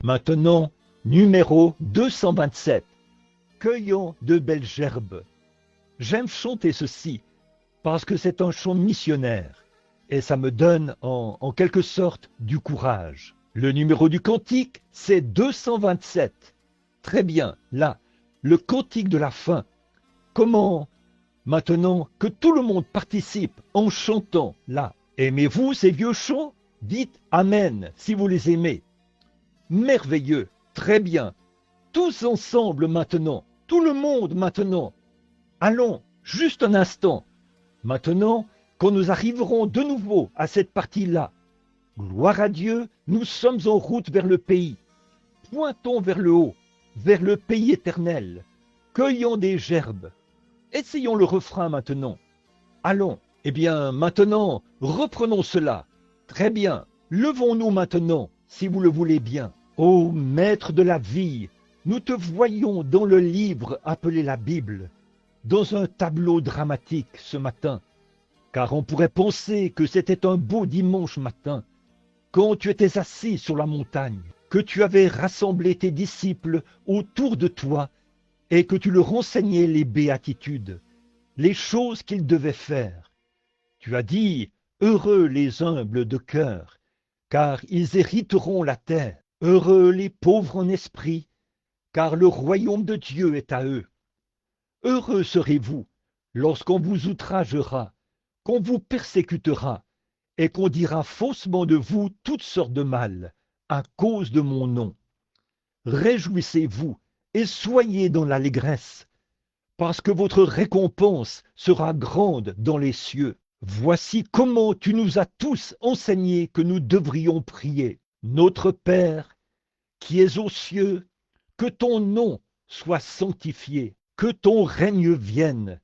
Maintenant, numéro 227. Cueillons de belles gerbes. J'aime chanter ceci parce que c'est un chant missionnaire et ça me donne en quelque sorte du courage. Le numéro du cantique, c'est 227. Très bien, là, le cantique de la fin. Comment maintenant que tout le monde participe en chantant là. Aimez-vous ces vieux chants? Dites Amen si vous les aimez. Merveilleux, très bien. Tous ensemble maintenant, tout le monde maintenant. Allons, juste un instant. Maintenant, quand nous arriverons de nouveau à cette partie-là, gloire à Dieu, nous sommes en route vers le pays. Pointons vers le haut, vers le pays éternel. Cueillons des gerbes. Essayons le refrain maintenant. Allons, eh bien maintenant, reprenons cela. Très bien, levons-nous maintenant, si vous le voulez bien. Ô Maître de la vie, nous te voyons dans le livre appelé la Bible, dans un tableau dramatique ce matin, car on pourrait penser que c'était un beau dimanche matin, quand tu étais assis sur la montagne, que tu avais rassemblé tes disciples autour de toi et que tu leur enseignais les béatitudes, les choses qu'ils devaient faire. Tu as dit, heureux les humbles de cœur, car ils hériteront la terre. Heureux les pauvres en esprit, car le royaume de Dieu est à eux. Heureux serez-vous lorsqu'on vous outragera, qu'on vous persécutera, et qu'on dira faussement de vous toutes sortes de mal, à cause de mon nom. Réjouissez-vous et soyez dans l'allégresse, parce que votre récompense sera grande dans les cieux. Voici comment tu nous as tous enseigné que nous devrions prier. Notre Père, qui es aux cieux, que ton nom soit sanctifié, que ton règne vienne,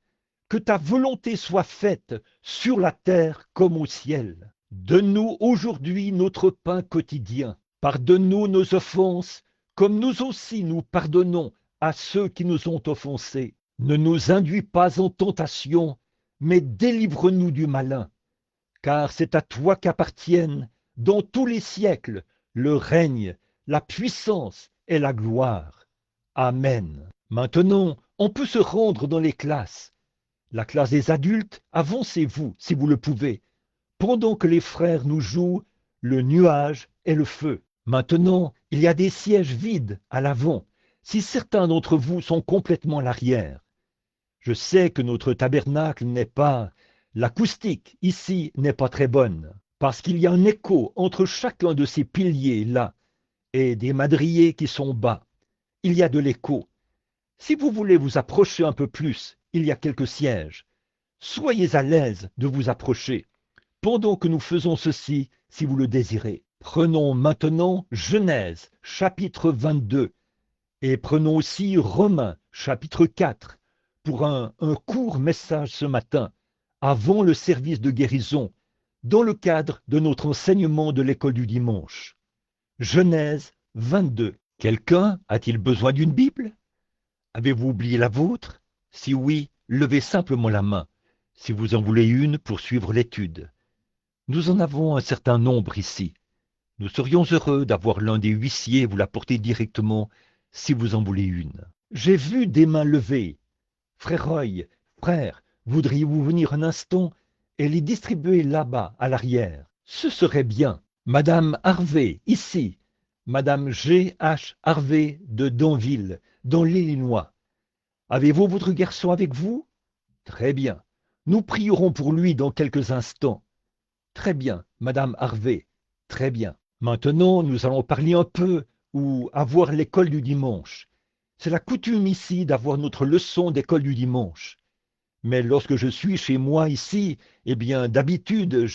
que ta volonté soit faite sur la terre comme au ciel. Donne-nous aujourd'hui notre pain quotidien. Pardonne-nous nos offenses, comme nous aussi nous pardonnons à ceux qui nous ont offensés. Ne nous induis pas en tentation, mais délivre-nous du malin. Car c'est à toi qu'appartiennent, dans tous les siècles, le règne, la puissance et la gloire. Amen. Maintenant, on peut se rendre dans les classes. La classe des adultes, avancez-vous, si vous le pouvez, pendant que les frères nous jouent le nuage et le feu. Maintenant, il y a des sièges vides à l'avant, si certains d'entre vous sont complètement à l'arrière. Je sais que notre tabernacle n'est pas... L'acoustique ici n'est pas très bonne, parce qu'il y a un écho entre chacun de ces piliers là, et des madriers qui sont bas. Il y a de l'écho. Si vous voulez vous approcher un peu plus, il y a quelques sièges. Soyez à l'aise de vous approcher, pendant que nous faisons ceci, si vous le désirez. Prenons maintenant Genèse, chapitre 22, et prenons aussi Romains, chapitre 4, pour un court message ce matin, avant le service de guérison, dans le cadre de notre enseignement de l'école du dimanche. Genèse 22. Quelqu'un a-t-il besoin d'une Bible? Avez-vous oublié la vôtre? Si oui, levez simplement la main, si vous en voulez une pour suivre l'étude. Nous en avons un certain nombre ici. Nous serions heureux d'avoir l'un des huissiers vous l'apporter directement, si vous en voulez une. J'ai vu des mains levées. Frère Roy, frère, voudriez-vous venir un instant et les distribuer là-bas, à l'arrière? Ce serait bien. Madame Harvey, ici. Madame G.H. Harvey de Danville, dans l'Illinois. Avez-vous votre garçon avec vous? Très bien. Nous prierons pour lui dans quelques instants. Très bien, Madame Harvey. Très bien. Maintenant, nous allons parler un peu ou avoir l'école du dimanche. C'est la coutume ici d'avoir notre leçon d'école du dimanche. Mais lorsque je suis chez moi ici, eh bien, d'habitude,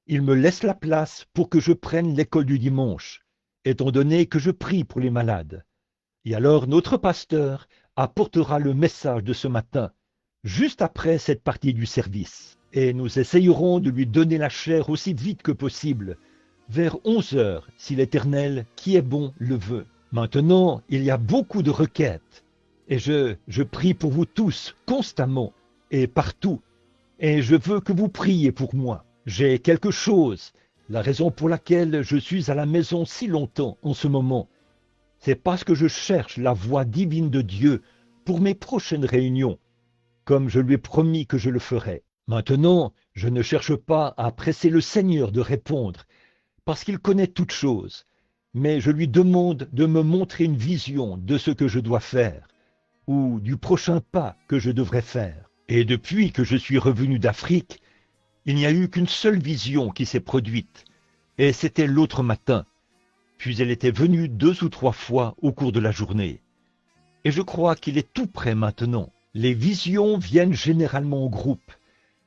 il me laisse la place pour que je prenne l'école du dimanche, étant donné que je prie pour les malades. Et alors, notre pasteur apportera le message de ce matin, juste après cette partie du service. Et nous essayerons de lui donner la chair aussi vite que possible, vers 11 heures, si l'Éternel, qui est bon, le veut. Maintenant, il y a beaucoup de requêtes, et je prie pour vous tous, constamment, et partout, et je veux que vous priez pour moi. J'ai quelque chose, la raison pour laquelle je suis à la maison si longtemps en ce moment, C'est parce que je cherche la voix divine de Dieu pour mes prochaines réunions, comme je lui ai promis que je le ferais. Maintenant, je ne cherche pas à presser le Seigneur de répondre, parce qu'il connaît toutes choses, mais je lui demande de me montrer une vision de ce que je dois faire, ou du prochain pas que je devrais faire. Et depuis que je suis revenu d'Afrique, il n'y a eu qu'une seule vision qui s'est produite, et c'était l'autre matin, puis elle était venue 2 ou 3 fois au cours de la journée. Et je crois qu'il est tout prêt maintenant. Les visions viennent généralement en groupe.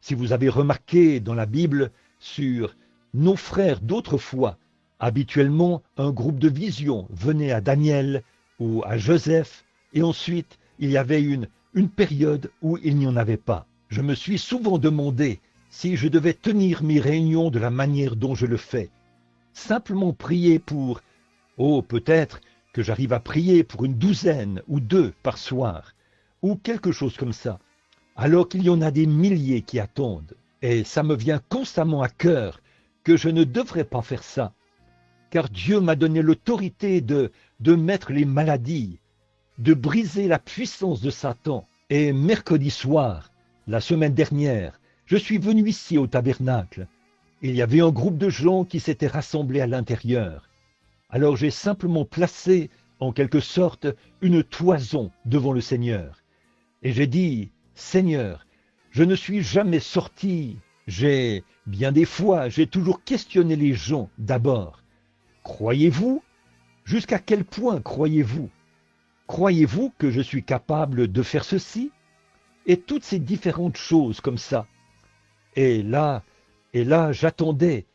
Si vous avez remarqué dans la Bible sur nos frères d'autrefois, habituellement un groupe de visions venait à Daniel ou à Joseph, et ensuite il y avait une période où il n'y en avait pas. Je me suis souvent demandé si je devais tenir mes réunions de la manière dont je le fais. Simplement prier pour, peut-être que j'arrive à prier pour une douzaine ou 2 par soir, ou quelque chose comme ça, alors qu'il y en a des milliers qui attendent. Et ça me vient constamment à cœur que je ne devrais pas faire ça, car Dieu m'a donné l'autorité de mettre les maladies, de briser la puissance de Satan. Et mercredi soir, la semaine dernière, je suis venu ici au tabernacle. Il y avait un groupe de gens qui s'étaient rassemblés à l'intérieur. Alors j'ai simplement placé, en quelque sorte, une toison devant le Seigneur. Et j'ai dit, Seigneur, je ne suis jamais sorti. Bien des fois, j'ai toujours questionné les gens d'abord. Croyez-vous? Jusqu'à quel point croyez-vous? Croyez-vous que je suis capable de faire ceci? Et toutes ces différentes choses comme ça. Et là, j'attendais,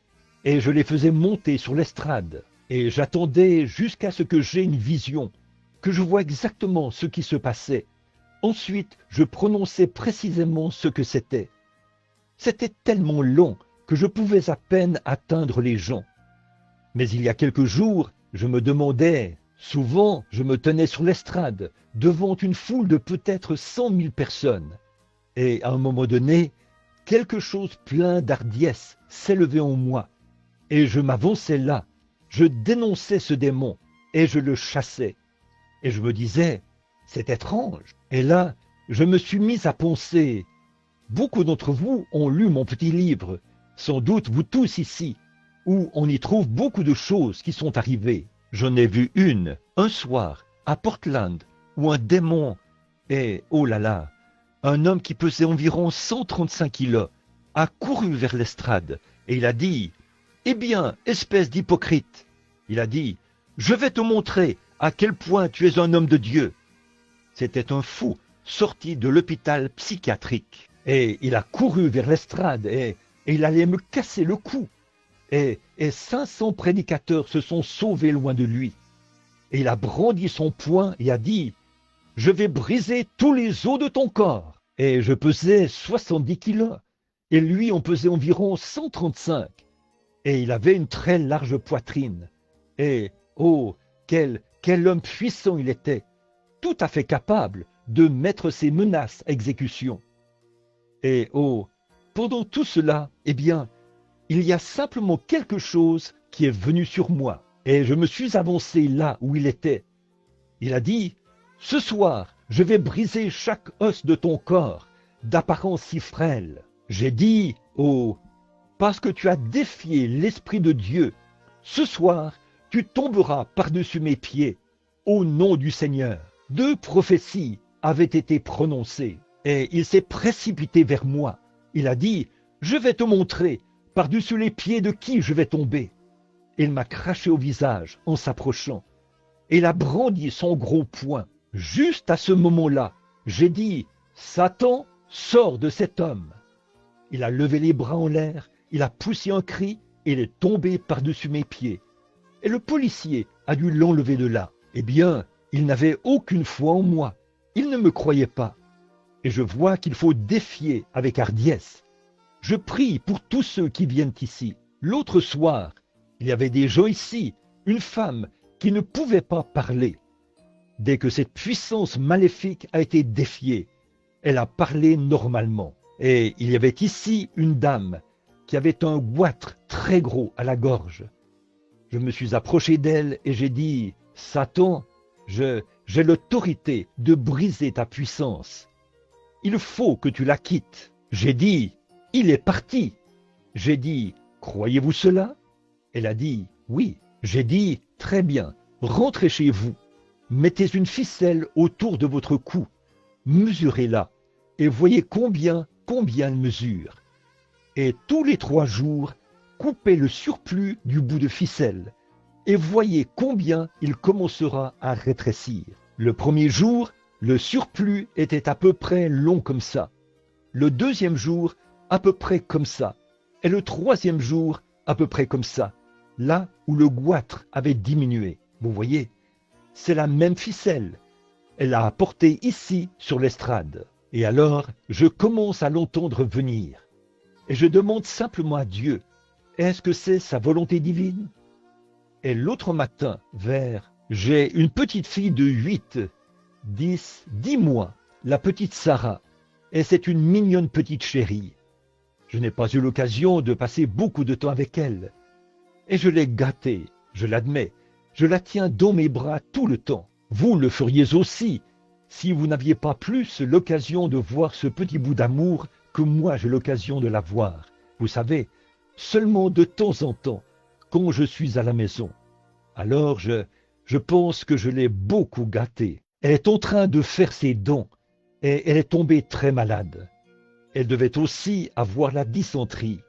et je les faisais monter sur l'estrade, et j'attendais jusqu'à ce que j'aie une vision, que je vois exactement ce qui se passait. Ensuite, je prononçais précisément ce que c'était. C'était tellement long que je pouvais à peine atteindre les gens. Mais il y a quelques jours, je me demandais, souvent je me tenais sur l'estrade, devant une foule de peut-être 100 000 personnes. Et à un moment donné, quelque chose plein d'hardiesse s'élevait en moi, et je m'avançais là, je dénonçais ce démon, et je le chassais. Et je me disais, c'est étrange. Et là, je me suis mis à penser, beaucoup d'entre vous ont lu mon petit livre, sans doute vous tous ici, où on y trouve beaucoup de choses qui sont arrivées. J'en ai vu une, un soir, à Portland, où un démon, et oh là là, un homme qui pesait environ 135 kilos, a couru vers l'estrade, et il a dit, « Eh bien, espèce d'hypocrite !» Il a dit, « Je vais te montrer à quel point tu es un homme de Dieu. » C'était un fou sorti de l'hôpital psychiatrique. Et il a couru vers l'estrade, et il allait me casser le cou. Et 500 prédicateurs se sont sauvés loin de lui. Et il a brandi son poing et a dit, « Je vais briser tous les os de ton corps. » Et je pesais 70 kilos. Et lui, on pesait environ 135. Et il avait une très large poitrine. Et, oh, quel homme puissant il était, tout à fait capable de mettre ses menaces à exécution. Et, oh, pendant tout cela, eh bien, il y a simplement quelque chose qui est venu sur moi. Et je me suis avancé là où il était. Il a dit, « Ce soir, je vais briser chaque os de ton corps, d'apparence si frêle. » J'ai dit, « Oh, parce que tu as défié l'Esprit de Dieu, ce soir, tu tomberas par-dessus mes pieds, au nom du Seigneur. » 2 prophéties avaient été prononcées, et il s'est précipité vers moi. Il a dit, « Je vais te montrer par-dessus les pieds de qui je vais tomber. » Il m'a craché au visage en s'approchant, et il a brandi son gros poing. Juste à ce moment-là, j'ai dit, « Satan, sors de cet homme. » Il a levé les bras en l'air, il a poussé un cri, et il est tombé par-dessus mes pieds. Et le policier a dû l'enlever de là. Eh bien, il n'avait aucune foi en moi. Il ne me croyait pas. Et je vois qu'il faut défier avec hardiesse. Je prie pour tous ceux qui viennent ici. L'autre soir, il y avait des gens ici, une femme qui ne pouvait pas parler. Dès que cette puissance maléfique a été défiée, elle a parlé normalement. Et il y avait ici une dame qui avait un goitre très gros à la gorge. Je me suis approché d'elle et j'ai dit, « Satan, J'ai l'autorité de briser ta puissance. Il faut que tu la quittes. J'ai dit, il est parti. J'ai dit, croyez-vous cela? Elle a dit, oui. J'ai dit, très bien, rentrez chez vous. Mettez une ficelle autour de votre cou. Mesurez-la et voyez combien elle mesure. Et tous les 3 jours, coupez le surplus du bout de ficelle et voyez combien il commencera à rétrécir. Le premier jour, le surplus était à peu près long comme ça. Le deuxième jour, à peu près comme ça. Et le troisième jour, à peu près comme ça. Là où le goitre avait diminué. Vous voyez, c'est la même ficelle. Elle l'a apportée ici sur l'estrade. Et alors, je commence à l'entendre venir. Et je demande simplement à Dieu, est-ce que c'est sa volonté divine? Et l'autre matin, j'ai une petite fille de 10 mois, la petite Sarah. Et c'est une mignonne petite chérie. Je n'ai pas eu l'occasion de passer beaucoup de temps avec elle. Et je l'ai gâtée, je l'admets. Je la tiens dans mes bras tout le temps. Vous le feriez aussi, si vous n'aviez pas plus l'occasion de voir ce petit bout d'amour que moi j'ai l'occasion de la voir. Vous savez, seulement de temps en temps, quand je suis à la maison. Alors je pense que je l'ai beaucoup gâtée. Elle est en train de faire ses dents et elle est tombée très malade. Elle devait aussi avoir la dysenterie.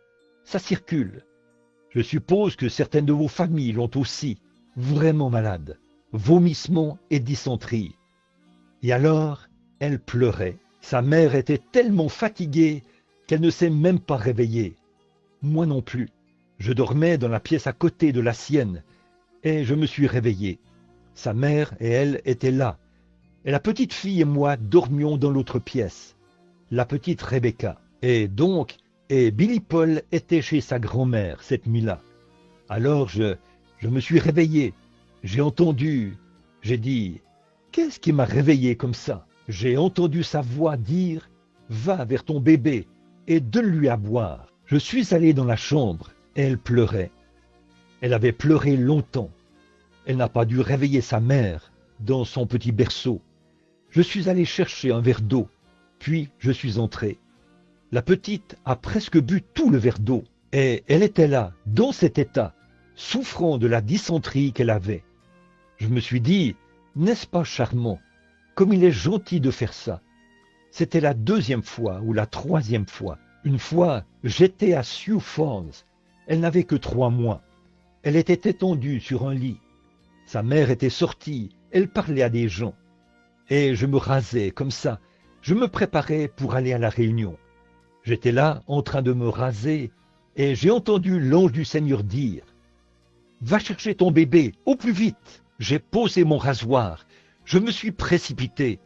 Ça circule. Je suppose que certaines de vos familles l'ont aussi, vraiment malade. Vomissements et dysenterie. Et alors, elle pleurait. Sa mère était tellement fatiguée qu'elle ne s'est même pas réveillée. Moi non plus. Je dormais dans la pièce à côté de la sienne et je me suis réveillé. Sa mère et elle étaient là. Et la petite fille et moi dormions dans l'autre pièce. La petite Rebecca. Et Billy Paul était chez sa grand-mère cette nuit-là. Alors je me suis réveillé. J'ai dit, qu'est-ce qui m'a réveillé comme ça? J'ai entendu sa voix dire, va vers ton bébé et donne-lui à boire. Je suis allé dans la chambre et elle pleurait. Elle avait pleuré longtemps. Elle n'a pas dû réveiller sa mère dans son petit berceau. Je suis allé chercher un verre d'eau, puis je suis entré. La petite a presque bu tout le verre d'eau et elle était là, dans cet état, souffrant de la dysenterie qu'elle avait. Je me suis dit, n'est-ce pas charmant, comme il est gentil de faire ça. C'était la 2e fois ou la 3e fois. Une fois, j'étais à Sioux Falls. Elle n'avait que 3 mois. Elle était étendue sur un lit. Sa mère était sortie, elle parlait à des gens. Et je me rasais comme ça. Je me préparais pour aller à la réunion. J'étais là en train de me raser et j'ai entendu l'ange du Seigneur dire « Va chercher ton bébé, au plus vite !» J'ai posé mon rasoir, je me suis précipité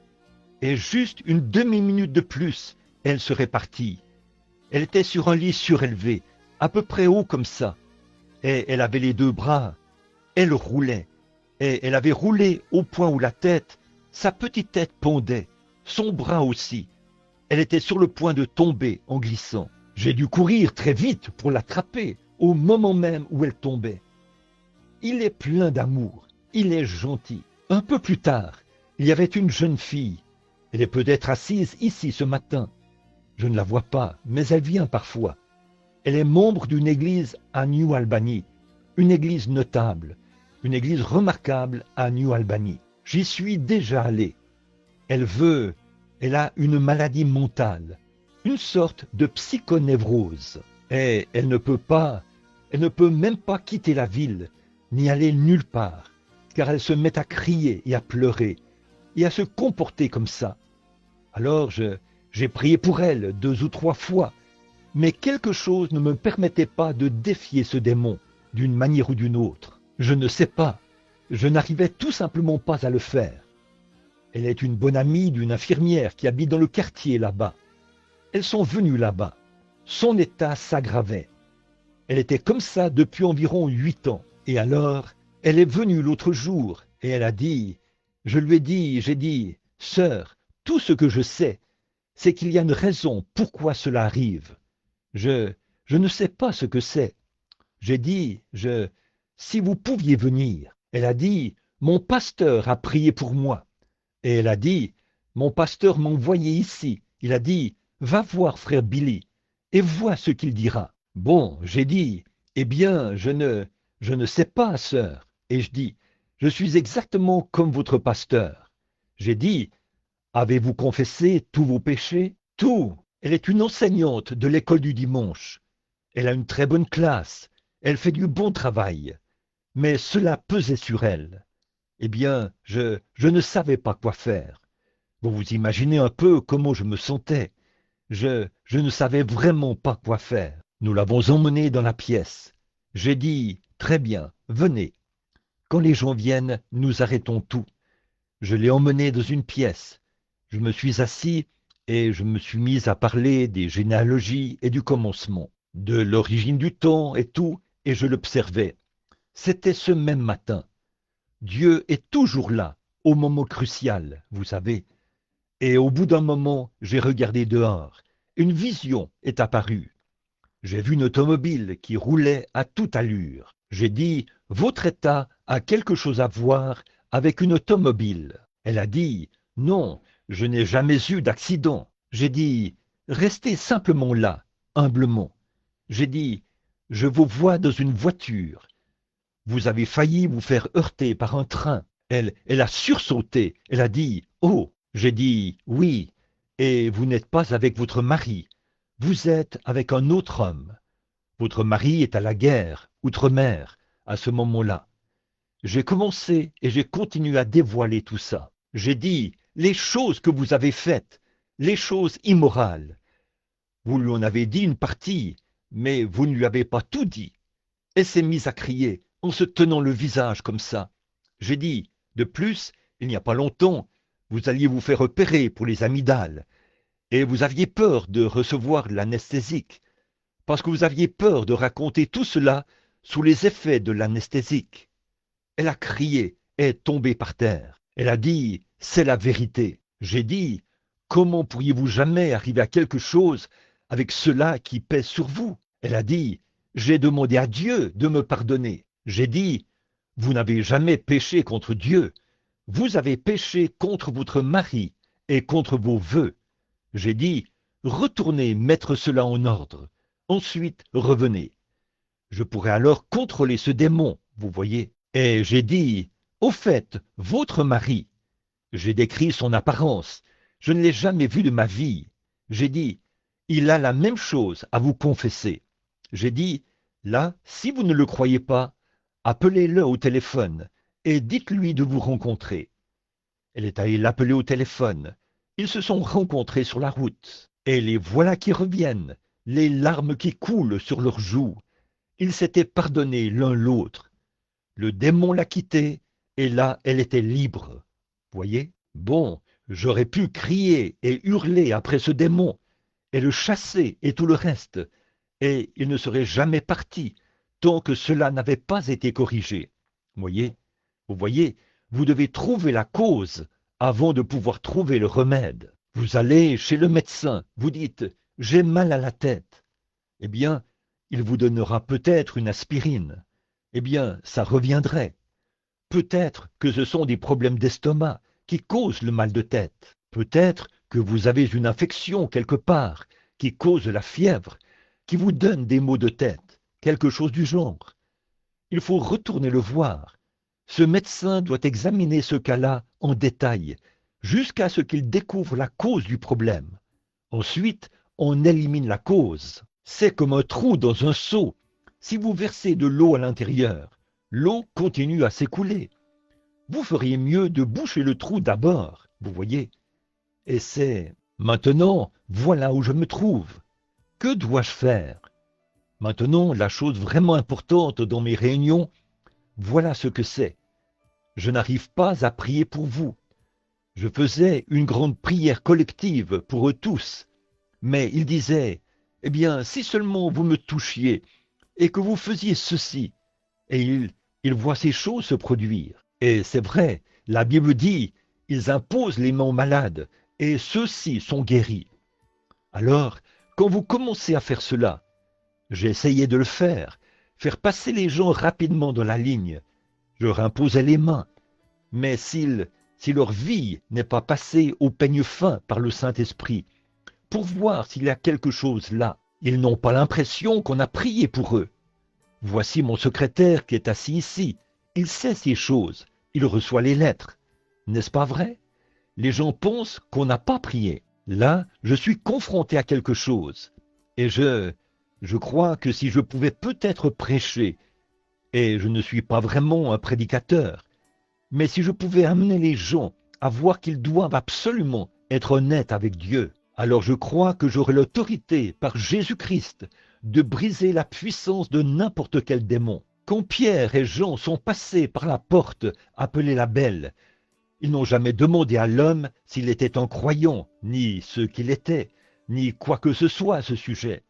et juste une demi-minute de plus, elle serait partie. Elle était sur un lit surélevé, à peu près haut comme ça, et elle avait les 2 bras. Elle roulait, et elle avait roulé au point où la tête, sa petite tête pendait, son bras aussi. Elle était sur le point de tomber en glissant. J'ai dû courir très vite pour l'attraper, au moment même où elle tombait. Il est plein d'amour, il est gentil. Un peu plus tard, il y avait une jeune fille. Elle est peut-être assise ici ce matin. Je ne la vois pas, mais elle vient parfois. Elle est membre d'une église à New Albany, une église notable, une église remarquable à New Albany. J'y suis déjà allé. Elle a une maladie mentale, une sorte de psychonévrose. Et elle ne peut même pas quitter la ville, ni aller nulle part, car elle se met à crier et à pleurer, et à se comporter comme ça. Alors j'ai prié pour elle 2 ou 3 fois, mais quelque chose ne me permettait pas de défier ce démon, d'une manière ou d'une autre. Je ne sais pas, je n'arrivais tout simplement pas à le faire. Elle est une bonne amie d'une infirmière qui habite dans le quartier là-bas. Elles sont venues là-bas. Son état s'aggravait. Elle était comme ça depuis environ 8 ans. Et alors, elle est venue l'autre jour et elle a dit, j'ai dit, sœur, tout ce que je sais, c'est qu'il y a une raison pourquoi cela arrive. Je ne sais pas ce que c'est. J'ai dit, si vous pouviez venir. Elle a dit, mon pasteur a prié pour moi. Et elle a dit, mon pasteur m'a envoyé ici. Il a dit, va voir frère Billy et vois ce qu'il dira. Bon, j'ai dit, eh bien, je ne sais pas, sœur. Et je dis, je suis exactement comme votre pasteur. J'ai dit, avez-vous confessé tous vos péchés? Tout. Elle est une enseignante de l'école du dimanche. Elle a une très bonne classe. Elle fait du bon travail. Mais cela pesait sur elle. Eh bien, je ne savais pas quoi faire. Vous vous imaginez un peu comment je me sentais. Je ne savais vraiment pas quoi faire. Nous l'avons emmenée dans la pièce. J'ai dit, très bien, venez. Quand les gens viennent, nous arrêtons tout. Je l'ai emmenée dans une pièce. Je me suis assis et je me suis mis à parler des généalogies et du commencement, de l'origine du temps et tout, et je l'observais. C'était ce même matin. Dieu est toujours là, au moment crucial, vous savez. Et au bout d'un moment, j'ai regardé dehors. Une vision est apparue. J'ai vu une automobile qui roulait à toute allure. J'ai dit, votre état a quelque chose à voir avec une automobile. Elle a dit, non, je n'ai jamais eu d'accident. J'ai dit, restez simplement là, humblement. J'ai dit, je vous vois dans une voiture. Vous avez failli vous faire heurter par un train. Elle a sursauté. Elle a dit, oh, j'ai dit, oui, et vous n'êtes pas avec votre mari. Vous êtes avec un autre homme. Votre mari est à la guerre, outre-mer, à ce moment-là. J'ai commencé et j'ai continué à dévoiler tout ça. J'ai dit, les choses que vous avez faites, les choses immorales. Vous lui en avez dit une partie, mais vous ne lui avez pas tout dit. Elle s'est mise à crier, en se tenant le visage comme ça. J'ai dit, de plus, il n'y a pas longtemps, vous alliez vous faire opérer pour les amygdales, et vous aviez peur de recevoir l'anesthésique, parce que vous aviez peur de raconter tout cela sous les effets de l'anesthésique. Elle a crié et est tombée par terre. Elle a dit, c'est la vérité. J'ai dit, comment pourriez-vous jamais arriver à quelque chose avec cela qui pèse sur vous? Elle a dit, j'ai demandé à Dieu de me pardonner. J'ai dit, vous n'avez jamais péché contre Dieu. Vous avez péché contre votre mari et contre vos vœux. J'ai dit, retournez mettre cela en ordre. Ensuite, revenez. Je pourrais alors contrôler ce démon, vous voyez. Et j'ai dit, au fait, votre mari. J'ai décrit son apparence. Je ne l'ai jamais vu de ma vie. J'ai dit, il a la même chose à vous confesser. J'ai dit, là, si vous ne le croyez pas, appelez-le au téléphone et dites-lui de vous rencontrer. Elle est allée l'appeler au téléphone. Ils se sont rencontrés sur la route. Et les voilà qui reviennent, les larmes qui coulent sur leurs joues. Ils s'étaient pardonnés l'un l'autre. Le démon l'a quittée, et là, elle était libre. Voyez? Bon, j'aurais pu crier et hurler après ce démon, et le chasser et tout le reste, et il ne serait jamais parti, tant que cela n'avait pas été corrigé. Vous voyez, vous devez trouver la cause avant de pouvoir trouver le remède. Vous allez chez le médecin, vous dites « j'ai mal à la tête ». Eh bien, il vous donnera peut-être une aspirine. Eh bien, ça reviendrait. Peut-être que ce sont des problèmes d'estomac qui causent le mal de tête. Peut-être que vous avez une infection quelque part qui cause la fièvre, qui vous donne des maux de tête, quelque chose du genre. Il faut retourner le voir. Ce médecin doit examiner ce cas-là en détail, jusqu'à ce qu'il découvre la cause du problème. Ensuite, on élimine la cause. C'est comme un trou dans un seau. Si vous versez de l'eau à l'intérieur, l'eau continue à s'écouler. Vous feriez mieux de boucher le trou d'abord, vous voyez. Et c'est maintenant, voilà où je me trouve. Que dois-je faire? Maintenant, la chose vraiment importante dans mes réunions, voilà ce que c'est. Je n'arrive pas à prier pour vous. Je faisais une grande prière collective pour eux tous, mais ils disaient, eh bien, si seulement vous me touchiez et que vous faisiez ceci, et ils voient ces choses se produire. Et c'est vrai, la Bible dit, ils imposent les mains aux malades, et ceux-ci sont guéris. Alors, quand vous commencez à faire cela, j'ai essayé de le faire passer les gens rapidement dans la ligne. Je leur imposais les mains. Mais si leur vie n'est pas passée au peigne fin par le Saint-Esprit, pour voir s'il y a quelque chose là, ils n'ont pas l'impression qu'on a prié pour eux. Voici mon secrétaire qui est assis ici. Il sait ces choses. Il reçoit les lettres. N'est-ce pas vrai? Les gens pensent qu'on n'a pas prié. Là, je suis confronté à quelque chose. Et je crois que si je pouvais peut-être prêcher, et je ne suis pas vraiment un prédicateur, mais si je pouvais amener les gens à voir qu'ils doivent absolument être honnêtes avec Dieu, alors je crois que j'aurai l'autorité par Jésus-Christ de briser la puissance de n'importe quel démon. Quand Pierre et Jean sont passés par la porte appelée la Belle, ils n'ont jamais demandé à l'homme s'il était un croyant, ni ce qu'il était, ni quoi que ce soit à ce sujet.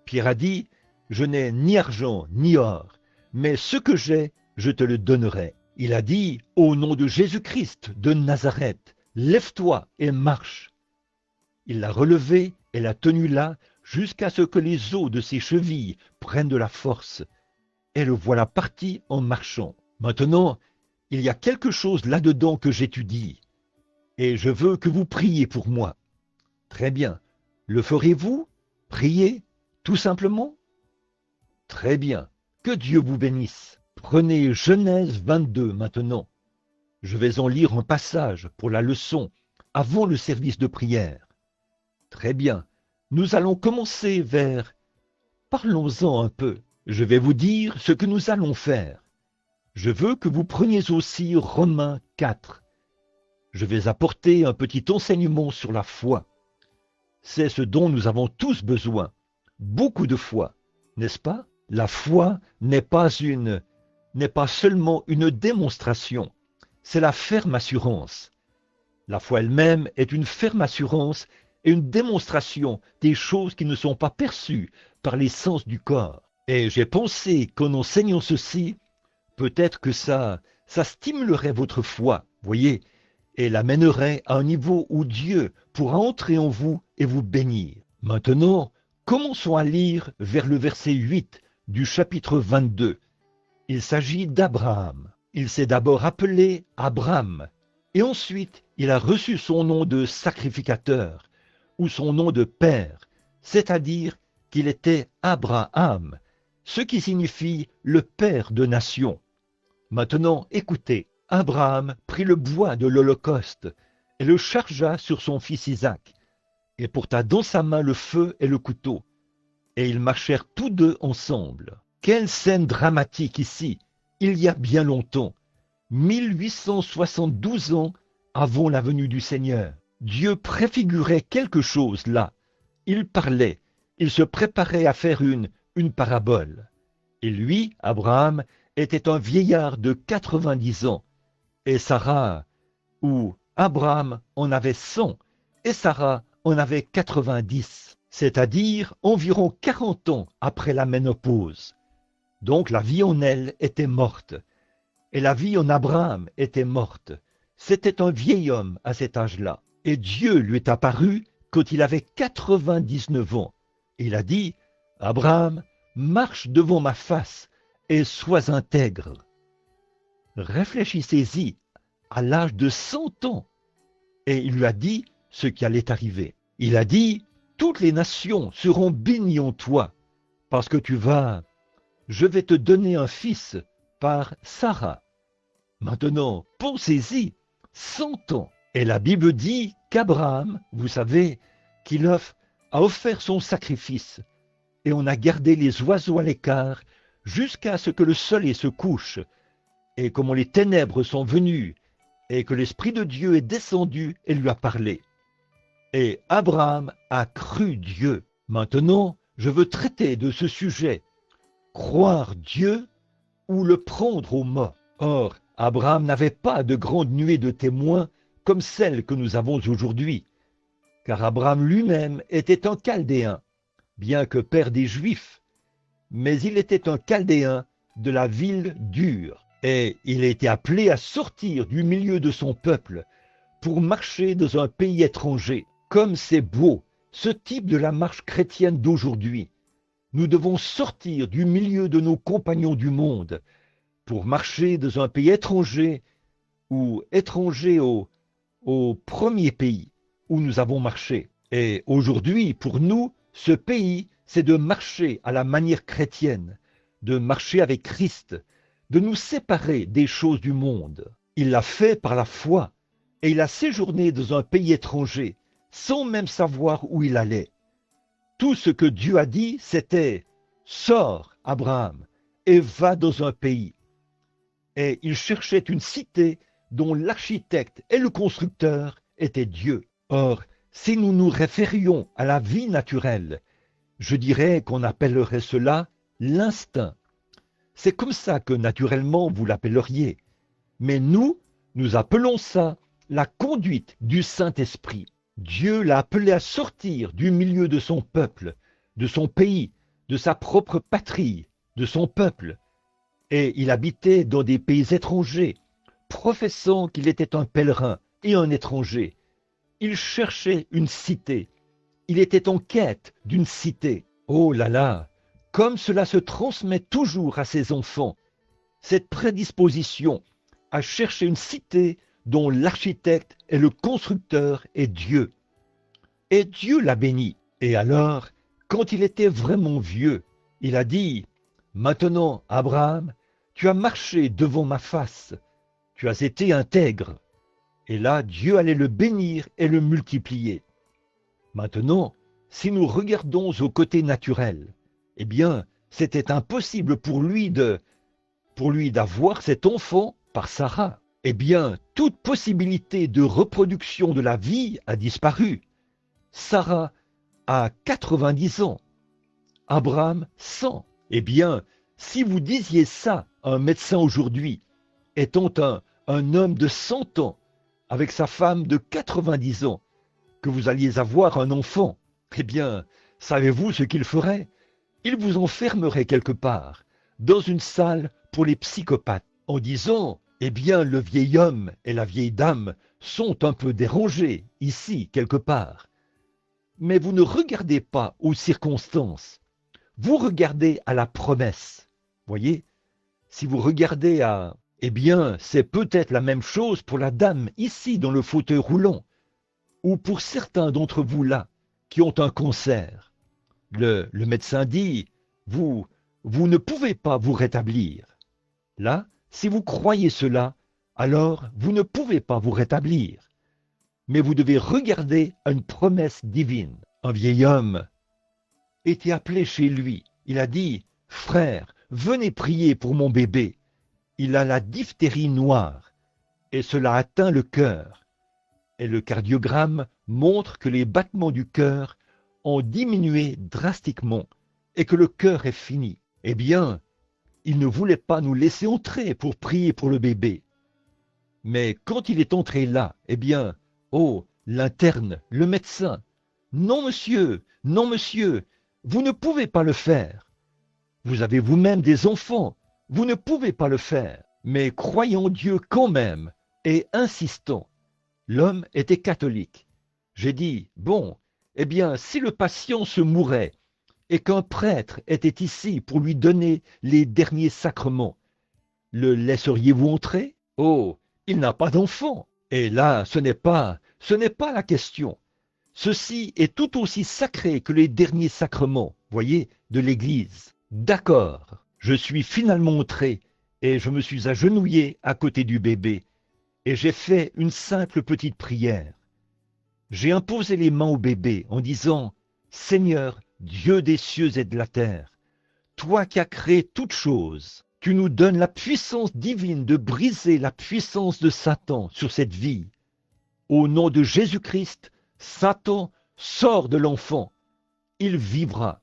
Pierre a dit, « Je n'ai ni argent ni or, mais ce que j'ai, je te le donnerai. » Il a dit, « Au nom de Jésus-Christ de Nazareth, lève-toi et marche. » Il l'a relevé et l'a tenu là jusqu'à ce que les os de ses chevilles prennent de la force. Et le voilà parti en marchant. Maintenant, il y a quelque chose là-dedans que j'étudie. Et je veux que vous priez pour moi. Très bien. Le ferez-vous? Priez, tout simplement? Très bien. Que Dieu vous bénisse. Prenez Genèse 22 maintenant. Je vais en lire un passage pour la leçon avant le service de prière. Très bien. Nous allons commencer vers... Parlons-en un peu. Je vais vous dire ce que nous allons faire. Je veux que vous preniez aussi Romains 4. Je vais apporter un petit enseignement sur la foi. C'est ce dont nous avons tous besoin, beaucoup de foi, n'est-ce pas? La foi n'est pas seulement une démonstration, c'est la ferme assurance. La foi elle-même est une ferme assurance et une démonstration des choses qui ne sont pas perçues par les sens du corps. Et j'ai pensé qu'en enseignant ceci, peut-être que ça stimulerait votre foi, voyez, et l'amènerait à un niveau où Dieu pourra entrer en vous et vous bénir. Maintenant, commençons à lire vers le verset 8 du chapitre 22. Il s'agit d'Abraham. Il s'est d'abord appelé Abraham, et ensuite il a reçu son nom de sacrificateur, ou son nom de père, c'est-à-dire qu'il était Abraham, ce qui signifie le père de nations. Maintenant, écoutez, Abraham prit le bois de l'Holocauste et le chargea sur son fils Isaac, et porta dans sa main le feu et le couteau, et ils marchèrent tous deux ensemble. Quelle scène dramatique ici, il y a bien longtemps, 1872 ans avant la venue du Seigneur. Dieu préfigurait quelque chose là. Il parlait, il se préparait à faire une parabole. Et lui, Abraham, était un vieillard de 90 ans, et Sarah, ou Abraham en avait 100, et Sarah en avait 90, c'est-à-dire environ 40 ans après la ménopause. Donc la vie en elle était morte, et la vie en Abraham était morte. C'était un vieil homme à cet âge-là, et Dieu lui est apparu quand il avait 99 ans. Il a dit, « Abraham, marche devant ma face et sois intègre. » Réfléchissez-y, à l'âge de 100 ans, et il lui a dit ce qui allait arriver. Il a dit, « Toutes les nations seront bénies en toi, parce que je vais te donner un fils par Sarah. » Maintenant, pensez-y, 100 ans. Et la Bible dit qu'Abraham, vous savez, a offert son sacrifice, et on a gardé les oiseaux à l'écart jusqu'à ce que le soleil se couche, et comment les ténèbres sont venues, et que l'Esprit de Dieu est descendu et lui a parlé. Et Abraham a cru Dieu. Maintenant, je veux traiter de ce sujet. Croire Dieu ou le prendre au mot. Or, Abraham n'avait pas de grande nuée de témoins comme celle que nous avons aujourd'hui, car Abraham lui-même était un Chaldéen, bien que père des Juifs, mais il était un Chaldéen de la ville d'Ur, et il a été appelé à sortir du milieu de son peuple pour marcher dans un pays étranger. Comme c'est beau, ce type de la marche chrétienne d'aujourd'hui. Nous devons sortir du milieu de nos compagnons du monde pour marcher dans un pays étranger ou étrangers au premier pays où nous avons marché. Et aujourd'hui, pour nous, ce pays, c'est de marcher à la manière chrétienne, de marcher avec Christ, de nous séparer des choses du monde. Il l'a fait par la foi, et il a séjourné dans un pays étranger, sans même savoir où il allait. Tout ce que Dieu a dit, c'était « Sors, Abraham, et va dans un pays ». Et il cherchait une cité dont l'architecte et le constructeur étaient Dieu. Or, si nous nous référions à la vie naturelle, je dirais qu'on appellerait cela l'instinct. C'est comme ça que naturellement vous l'appelleriez. Mais nous appelons ça la conduite du Saint-Esprit. Dieu l'a appelé à sortir du milieu de son peuple, de son pays, de sa propre patrie, de son peuple. Et il habitait dans des pays étrangers, professant qu'il était un pèlerin et un étranger. Il cherchait une cité. Il était en quête d'une cité. Oh là là, comme cela se transmet toujours à ses enfants, cette prédisposition à chercher une cité dont l'architecte et le constructeur est Dieu. Et Dieu l'a béni. Et alors, quand il était vraiment vieux, il a dit, « Maintenant, Abraham, tu as marché devant ma face, tu as été intègre. » Et là, Dieu allait le bénir et le multiplier. Maintenant, si nous regardons au côté naturel, eh bien, c'était impossible pour lui d'avoir cet enfant par Sarah. Eh bien, toute possibilité de reproduction de la vie a disparu. Sarah a 90 ans, Abraham 100. Eh bien, si vous disiez ça à un médecin aujourd'hui, étant un homme de 100 ans, avec sa femme de 90 ans, que vous alliez avoir un enfant, eh bien, savez-vous ce qu'il ferait? Il vous enfermerait quelque part, dans une salle pour les psychopathes, en disant, eh bien, le vieil homme et la vieille dame sont un peu dérangés, ici, quelque part. Mais vous ne regardez pas aux circonstances, vous regardez à la promesse. Voyez, si vous regardez à... Eh bien, c'est peut-être la même chose pour la dame ici dans le fauteuil roulant, ou pour certains d'entre vous là, qui ont un cancer. Le médecin dit, vous ne pouvez pas vous rétablir. Là, si vous croyez cela, alors vous ne pouvez pas vous rétablir. Mais vous devez regarder à une promesse divine. Un vieil homme était appelé chez lui. Il a dit, « Frère, venez prier pour mon bébé. Il a la diphtérie noire et cela atteint le cœur. » Et le cardiogramme montre que les battements du cœur ont diminué drastiquement et que le cœur est fini. Eh bien, il ne voulait pas nous laisser entrer pour prier pour le bébé. Mais quand il est entré là, eh bien, oh, l'interne, le médecin, « Non, monsieur, vous ne pouvez pas le faire. Vous avez vous-même des enfants, vous ne pouvez pas le faire. » Mais croyant Dieu quand même et insistant, l'homme était catholique. J'ai dit, bon, eh bien, si le patient se mourait et qu'un prêtre était ici pour lui donner les derniers sacrements, le laisseriez-vous entrer? Oh, il n'a pas d'enfant. Et là, ce n'est pas la question. Ceci est tout aussi sacré que les derniers sacrements, voyez, de l'Église. D'accord, je suis finalement entré et je me suis agenouillé à côté du bébé et j'ai fait une simple petite prière. J'ai imposé les mains au bébé en disant, « Seigneur, Dieu des cieux et de la terre, toi qui as créé toutes choses, tu nous donnes la puissance divine de briser la puissance de Satan sur cette vie. Au nom de Jésus-Christ, Satan sort de l'enfant, il vivra. »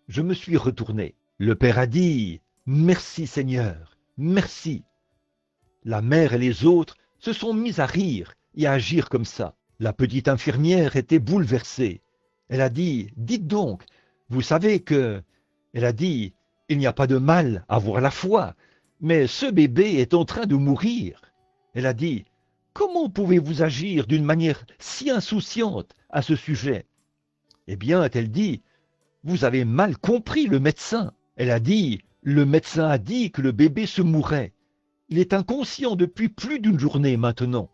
Je me suis retourné. Le père a dit, « Merci Seigneur, merci. » La mère et les autres se sont mis à rire et à agir comme ça. La petite infirmière était bouleversée. Elle a dit, « Dites donc, vous savez que... » Elle a dit, « Il n'y a pas de mal à avoir la foi, mais ce bébé est en train de mourir. » Elle a dit, « Comment pouvez-vous agir d'une manière si insouciante à ce sujet ?» Eh bien, a-t-elle dit, « Vous avez mal compris le médecin. » Elle a dit, « Le médecin a dit que le bébé se mourrait. Il est inconscient depuis plus d'une journée maintenant.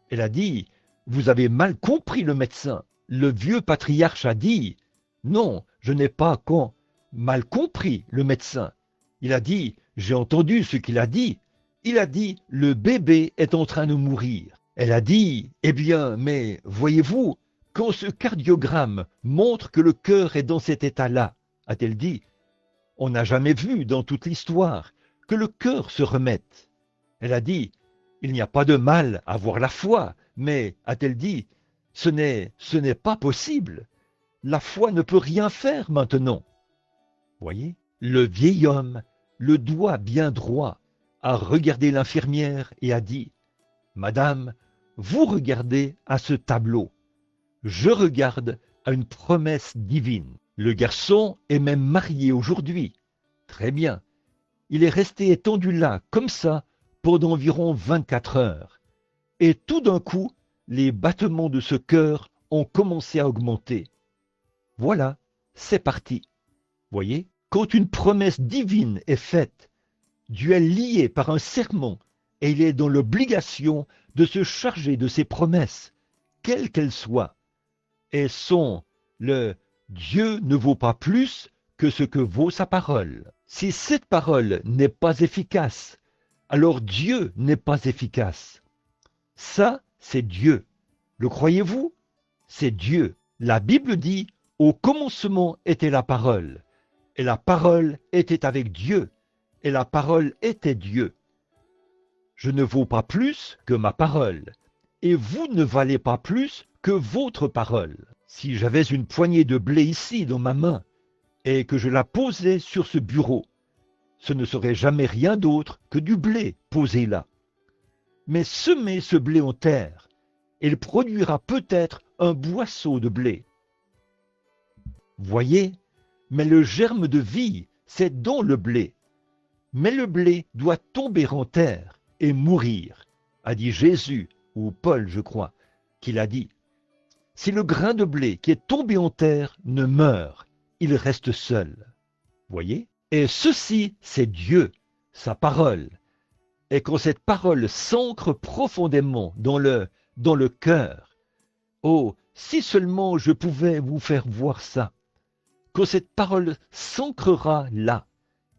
Elle a dit, vous avez mal compris le médecin. Le vieux patriarche a dit, non, je n'ai pas mal compris le médecin. Il a dit, j'ai entendu ce qu'il a dit. Il a dit, le bébé est en train de mourir. Elle a dit, eh bien, mais voyez-vous, quand ce cardiogramme montre que le cœur est dans cet état-là, a-t-elle dit, on n'a jamais vu dans toute l'histoire que le cœur se remette. Elle a dit, il n'y a pas de mal à avoir la foi, mais, a-t-elle dit, ce n'est pas possible. La foi ne peut rien faire maintenant. Voyez, le vieil homme, le doigt bien droit, a regardé l'infirmière et a dit, Madame, vous regardez à ce tableau. Je regarde à une promesse divine. Le garçon est même marié aujourd'hui. Très bien. Il est resté étendu là, comme ça, pendant environ 24 heures. Et tout d'un coup, les battements de ce cœur ont commencé à augmenter. Voilà, c'est parti. Voyez, quand une promesse divine est faite, Dieu est lié par un serment et il est dans l'obligation de se charger de ses promesses, quelles qu'elles soient. Et le Dieu ne vaut pas plus que ce que vaut sa parole. Si cette parole n'est pas efficace, alors Dieu n'est pas efficace. Ça, c'est Dieu. Le croyez-vous? C'est Dieu. La Bible dit, au commencement était la parole, et la parole était avec Dieu, et la parole était Dieu. Je ne vaux pas plus que ma parole, et vous ne valez pas plus que votre parole. Si j'avais une poignée de blé ici dans ma main, et que je la posais sur ce bureau, ce ne serait jamais rien d'autre que du blé posé là. Mais semez ce blé en terre, et il produira peut-être un boisseau de blé. Voyez, mais le germe de vie, c'est dans le blé. Mais le blé doit tomber en terre et mourir, a dit Jésus, ou Paul, je crois, qu'il a dit. Si le grain de blé qui est tombé en terre ne meurt, il reste seul. Voyez? Et ceci, c'est Dieu, sa parole. Et quand cette parole s'ancre profondément dans le cœur, oh, si seulement je pouvais vous faire voir ça, quand cette parole s'ancrera là,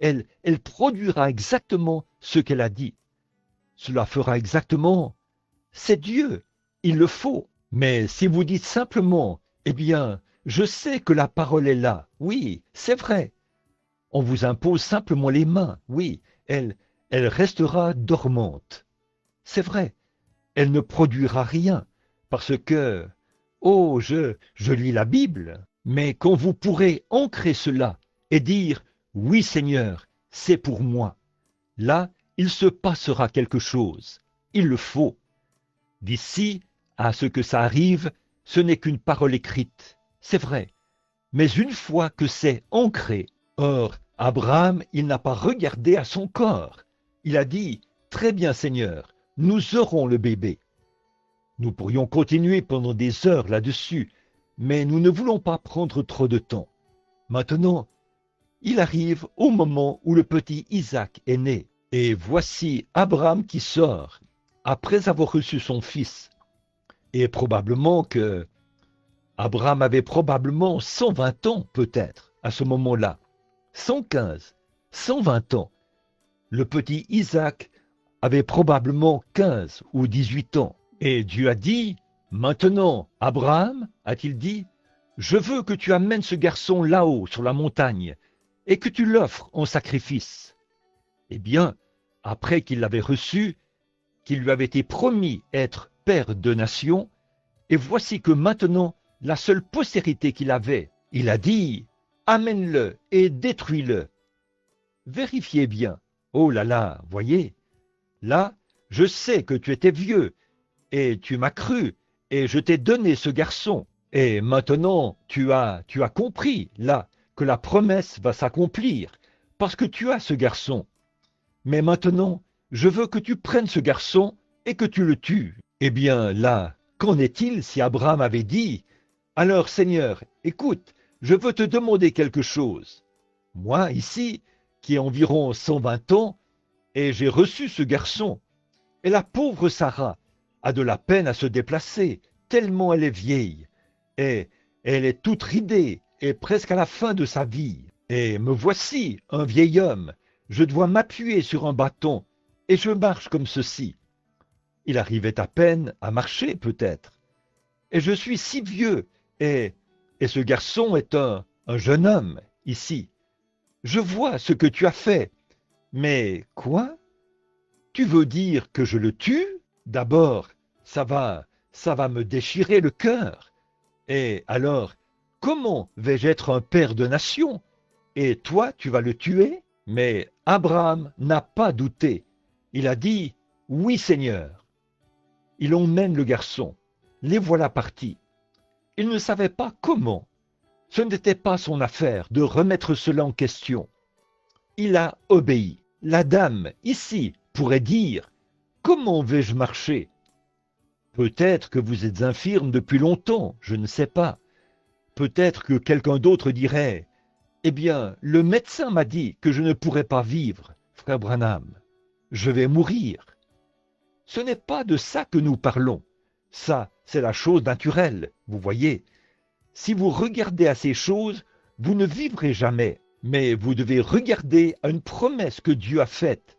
elle produira exactement ce qu'elle a dit. Cela fera exactement, c'est Dieu, il le faut. Mais si vous dites simplement, eh bien, je sais que la parole est là, oui, c'est vrai. On vous impose simplement les mains, oui, elle restera dormante. C'est vrai, elle ne produira rien, parce que, oh, je lis la Bible, mais quand vous pourrez ancrer cela et dire, oui Seigneur, c'est pour moi, là, il se passera quelque chose, il le faut. D'ici à ce que ça arrive, ce n'est qu'une parole écrite, c'est vrai, mais une fois que c'est ancré, or, Abraham, il n'a pas regardé à son corps, il a dit, très bien Seigneur, nous aurons le bébé. Nous pourrions continuer pendant des heures là-dessus, mais nous ne voulons pas prendre trop de temps. Maintenant, il arrive au moment où le petit Isaac est né. Et voici Abraham qui sort, après avoir reçu son fils. Et probablement que Abraham avait probablement 120 ans peut-être à ce moment-là. 115, 120 ans. Le petit Isaac avait probablement 15 ou 18 ans. Et Dieu a dit, maintenant, Abraham, a-t-il dit, je veux que tu amènes ce garçon là-haut sur la montagne et que tu l'offres en sacrifice. Eh bien, après qu'il l'avait reçu, qu'il lui avait été promis être père de nations, et voici que maintenant, la seule postérité qu'il avait, il a dit, amène-le et détruis-le. Vérifiez bien. Oh là là, voyez, là, je sais que tu étais vieux, et tu m'as cru, et je t'ai donné ce garçon. Et maintenant, tu as compris, là, que la promesse va s'accomplir, parce que tu as ce garçon. Mais maintenant, je veux que tu prennes ce garçon et que tu le tues. Eh bien, là, qu'en est-il si Abraham avait dit, alors Seigneur, écoute, je veux te demander quelque chose. Moi, ici, qui ai environ 120 ans, et j'ai reçu ce garçon. Et la pauvre Sarah a de la peine à se déplacer, tellement elle est vieille. Et elle est toute ridée et presque à la fin de sa vie. Et me voici, un vieil homme. Je dois m'appuyer sur un bâton, et je marche comme ceci. Il arrivait à peine à marcher, peut-être. Et je suis si vieux, et ce garçon est un jeune homme, ici. Je vois ce que tu as fait. Mais quoi? Tu veux dire que je le tue? D'abord, ça va me déchirer le cœur. Et alors, comment vais-je être un père de nation? Et toi, tu vas le tuer? Mais Abraham n'a pas douté. Il a dit, oui, Seigneur. Il emmène le garçon. Les voilà partis. Il ne savait pas comment. Ce n'était pas son affaire de remettre cela en question. Il a obéi. La dame, ici, pourrait dire, comment vais-je marcher? Peut-être que vous êtes infirme depuis longtemps, je ne sais pas. Peut-être que quelqu'un d'autre dirait, eh bien, le médecin m'a dit que je ne pourrais pas vivre, frère Branham. Je vais mourir. Ce n'est pas de ça que nous parlons. Ça, c'est la chose naturelle, vous voyez. Si vous regardez à ces choses, vous ne vivrez jamais. Mais vous devez regarder à une promesse que Dieu a faite.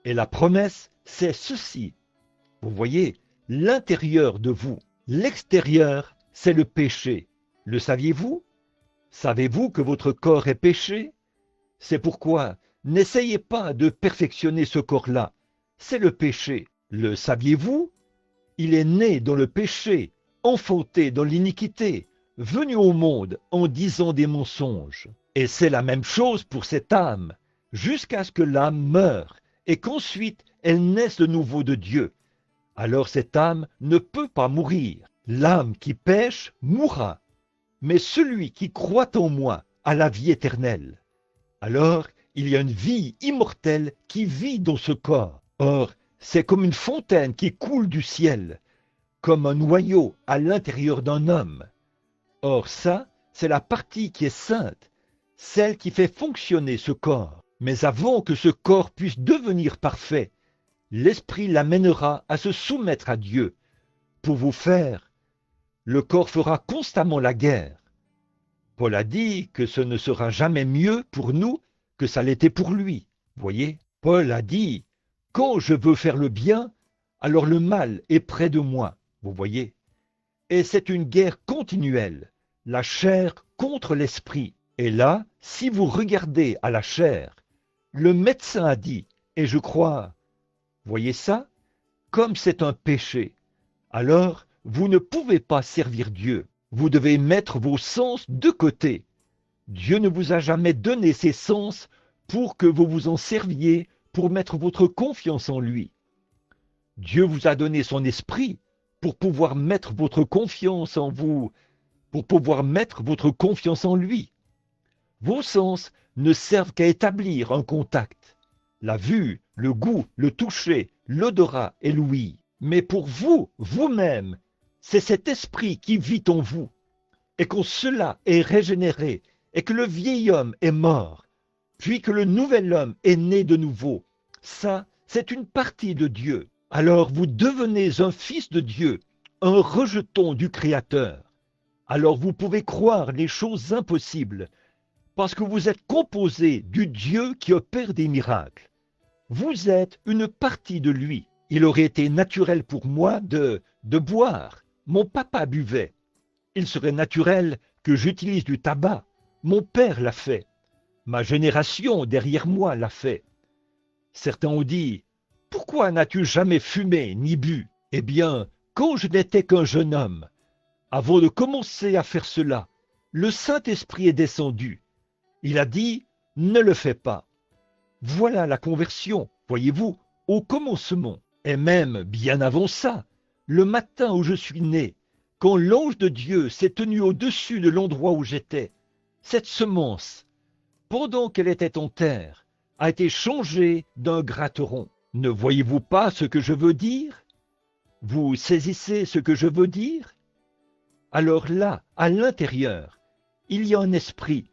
Et la promesse, c'est ceci. Vous voyez, l'intérieur de vous. L'extérieur, c'est le péché. Le saviez-vous? Savez-vous que votre corps est péché? C'est pourquoi n'essayez pas de perfectionner ce corps-là. C'est le péché. Le saviez-vous? Il est né dans le péché, enfanté dans l'iniquité, venu au monde en disant des mensonges. Et c'est la même chose pour cette âme, jusqu'à ce que l'âme meure et qu'ensuite elle naisse de nouveau de Dieu. Alors cette âme ne peut pas mourir. L'âme qui pêche mourra, mais celui qui croit en moi a la vie éternelle. Alors il y a une vie immortelle qui vit dans ce corps. Or, c'est comme une fontaine qui coule du ciel, comme un noyau à l'intérieur d'un homme. Or ça, c'est la partie qui est sainte, celle qui fait fonctionner ce corps. Mais avant que ce corps puisse devenir parfait, l'Esprit l'amènera à se soumettre à Dieu. Pour vous faire, le corps fera constamment la guerre. Paul a dit que ce ne sera jamais mieux pour nous que ça l'était pour lui. Voyez, Paul a dit, quand je veux faire le bien, alors le mal est près de moi. Vous voyez. Et c'est une guerre continuelle, la chair contre l'esprit. Et là, si vous regardez à la chair, le médecin a dit, et je crois, voyez ça, comme c'est un péché, alors vous ne pouvez pas servir Dieu. Vous devez mettre vos sens de côté. Dieu ne vous a jamais donné ces sens pour que vous vous en serviez pour mettre votre confiance en lui. Dieu vous a donné son esprit pour pouvoir mettre votre confiance en vous, pour pouvoir mettre votre confiance en lui. Vos sens ne servent qu'à établir un contact. La vue, le goût, le toucher, l'odorat et l'ouïe. Mais pour vous, vous-même, c'est cet esprit qui vit en vous. Et quand cela est régénéré, et que le vieil homme est mort, puis que le nouvel homme est né de nouveau, ça, c'est une partie de Dieu. Alors vous devenez un fils de Dieu, un rejeton du Créateur. Alors vous pouvez croire les choses impossibles, parce que vous êtes composé du Dieu qui opère des miracles. Vous êtes une partie de lui. Il aurait été naturel pour moi de boire. Mon papa buvait. Il serait naturel que j'utilise du tabac. Mon père l'a fait. Ma génération derrière moi l'a fait. Certains ont dit, « Pourquoi n'as-tu jamais fumé ni bu ?» Eh bien, quand je n'étais qu'un jeune homme, avant de commencer à faire cela, le Saint-Esprit est descendu. Il a dit, « Ne le fais pas. » Voilà la conversion, voyez-vous, au commencement. Et même bien avant ça, le matin où je suis né, quand l'ange de Dieu s'est tenu au-dessus de l'endroit où j'étais, cette semence, pendant qu'elle était en terre, a été changée d'un gratteron. Ne voyez-vous pas ce que je veux dire? Vous saisissez ce que je veux dire? Alors là, à l'intérieur, il y a un esprit,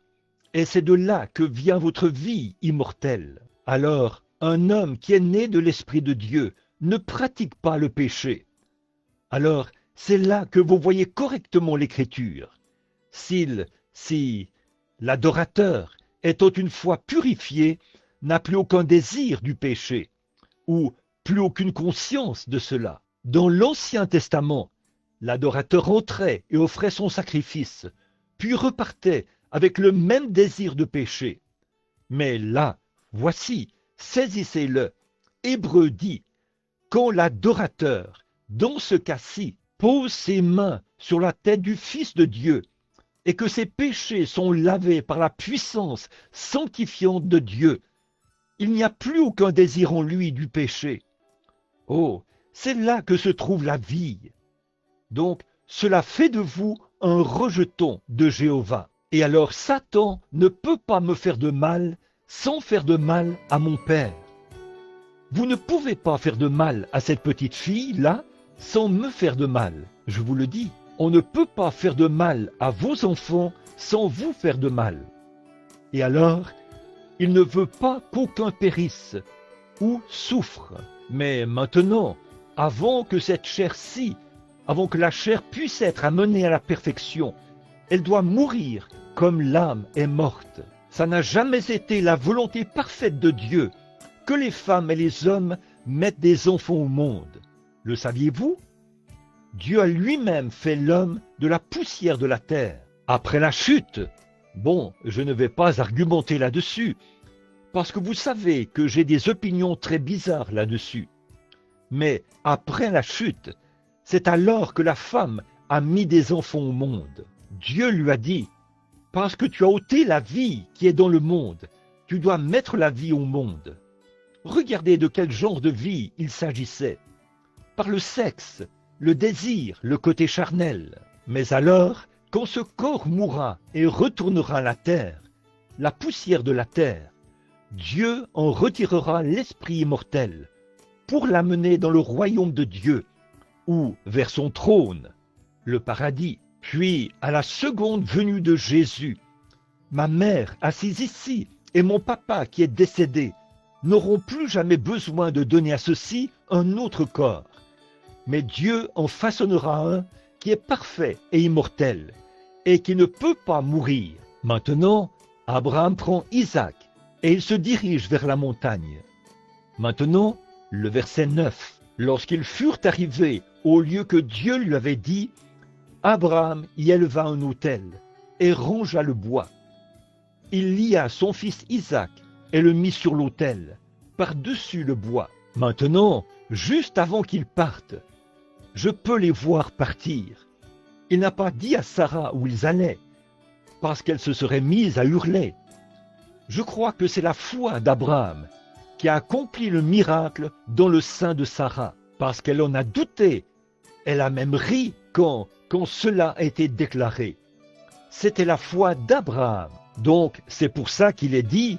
et c'est de là que vient votre vie immortelle. Alors, un homme qui est né de l'Esprit de Dieu ne pratique pas le péché. Alors, c'est là que vous voyez correctement l'Écriture. Si l'adorateur, étant une fois purifié, n'a plus aucun désir du péché, ou plus aucune conscience de cela. Dans l'Ancien Testament, l'adorateur entrait et offrait son sacrifice, puis repartait avec le même désir de péché. Mais là, voici, saisissez-le. Hébreu dit, quand l'adorateur, dans ce cas-ci, pose ses mains sur la tête du Fils de Dieu, et que ses péchés sont lavés par la puissance sanctifiante de Dieu, il n'y a plus aucun désir en lui du péché. Oh, c'est là que se trouve la vie. Donc, cela fait de vous un rejeton de Jéhovah. Et alors Satan ne peut pas me faire de mal sans faire de mal à mon Père. Vous ne pouvez pas faire de mal à cette petite fille-là sans me faire de mal. Je vous le dis, on ne peut pas faire de mal à vos enfants sans vous faire de mal. Et alors, il ne veut pas qu'aucun périsse ou souffre. Mais maintenant, avant que cette chair-ci, avant que la chair puisse être amenée à la perfection, elle doit mourir comme l'âme est morte. Ça n'a jamais été la volonté parfaite de Dieu que les femmes et les hommes mettent des enfants au monde. Le saviez-vous? Dieu a lui-même fait l'homme de la poussière de la terre. Après la chute, bon, je ne vais pas argumenter là-dessus, parce que vous savez que j'ai des opinions très bizarres là-dessus. Mais après la chute, c'est alors que la femme a mis des enfants au monde. Dieu lui a dit, parce que tu as ôté la vie qui est dans le monde, tu dois mettre la vie au monde. Regardez de quel genre de vie il s'agissait. Par le sexe, le désir, le côté charnel. Mais alors, quand ce corps mourra et retournera à la terre, la poussière de la terre, Dieu en retirera l'esprit immortel pour l'amener dans le royaume de Dieu, ou vers son trône, le paradis. Puis, à la seconde venue de Jésus, ma mère assise ici et mon papa qui est décédé n'auront plus jamais besoin de donner à ceci un autre corps. Mais Dieu en façonnera un qui est parfait et immortel, et qui ne peut pas mourir. Maintenant, Abraham prend Isaac, et il se dirige vers la montagne. Maintenant, le verset 9. Lorsqu'ils furent arrivés au lieu que Dieu lui avait dit, Abraham y éleva un autel, et rangea le bois. Il lia son fils Isaac, et le mit sur l'autel, par-dessus le bois. Maintenant, juste avant qu'ils partent, je peux les voir partir. Il n'a pas dit à Sarah où ils allaient, parce qu'elle se serait mise à hurler. Je crois que c'est la foi d'Abraham qui a accompli le miracle dans le sein de Sarah, parce qu'elle en a douté. Elle a même ri quand cela a été déclaré. C'était la foi d'Abraham. Donc, c'est pour ça qu'il est dit,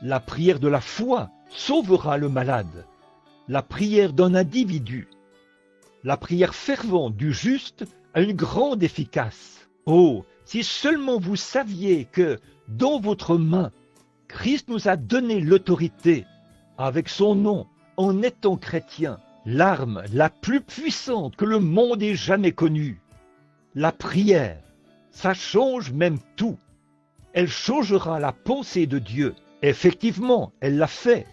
la prière de la foi sauvera le malade. La prière d'un individu. La prière fervente du juste a une grande efficace. Oh, si seulement vous saviez que, dans votre main, Christ nous a donné l'autorité, avec son nom, en étant chrétien, l'arme la plus puissante que le monde ait jamais connue. La prière, ça change même tout. Elle changera la pensée de Dieu. Effectivement, elle l'a fait.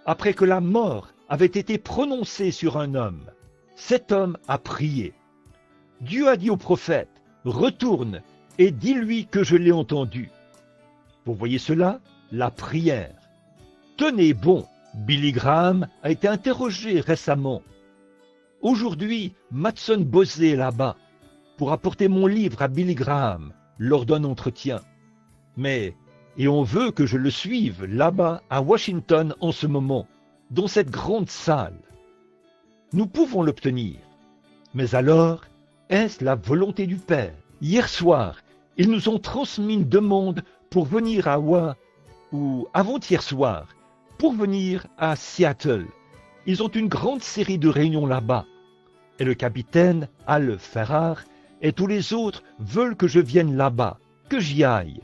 Après que la mort avait été prononcée sur un homme, cet homme a prié. Dieu a dit au prophète, « Retourne et dis-lui que je l'ai entendu. » Vous voyez cela? La prière. Tenez bon, Billy Graham a été interrogé récemment. Aujourd'hui, Matson Bosé est là-bas pour apporter mon livre à Billy Graham lors d'un entretien. Et on veut que je le suive là-bas à Washington en ce moment, dans cette grande salle. Nous pouvons l'obtenir. Mais alors, est-ce la volonté du Père? Hier soir, ils nous ont transmis une demande pour venir à ou avant-hier soir, pour venir à Seattle. Ils ont une grande série de réunions là-bas. Et le capitaine Al Ferrar et tous les autres veulent que je vienne là-bas, que j'y aille.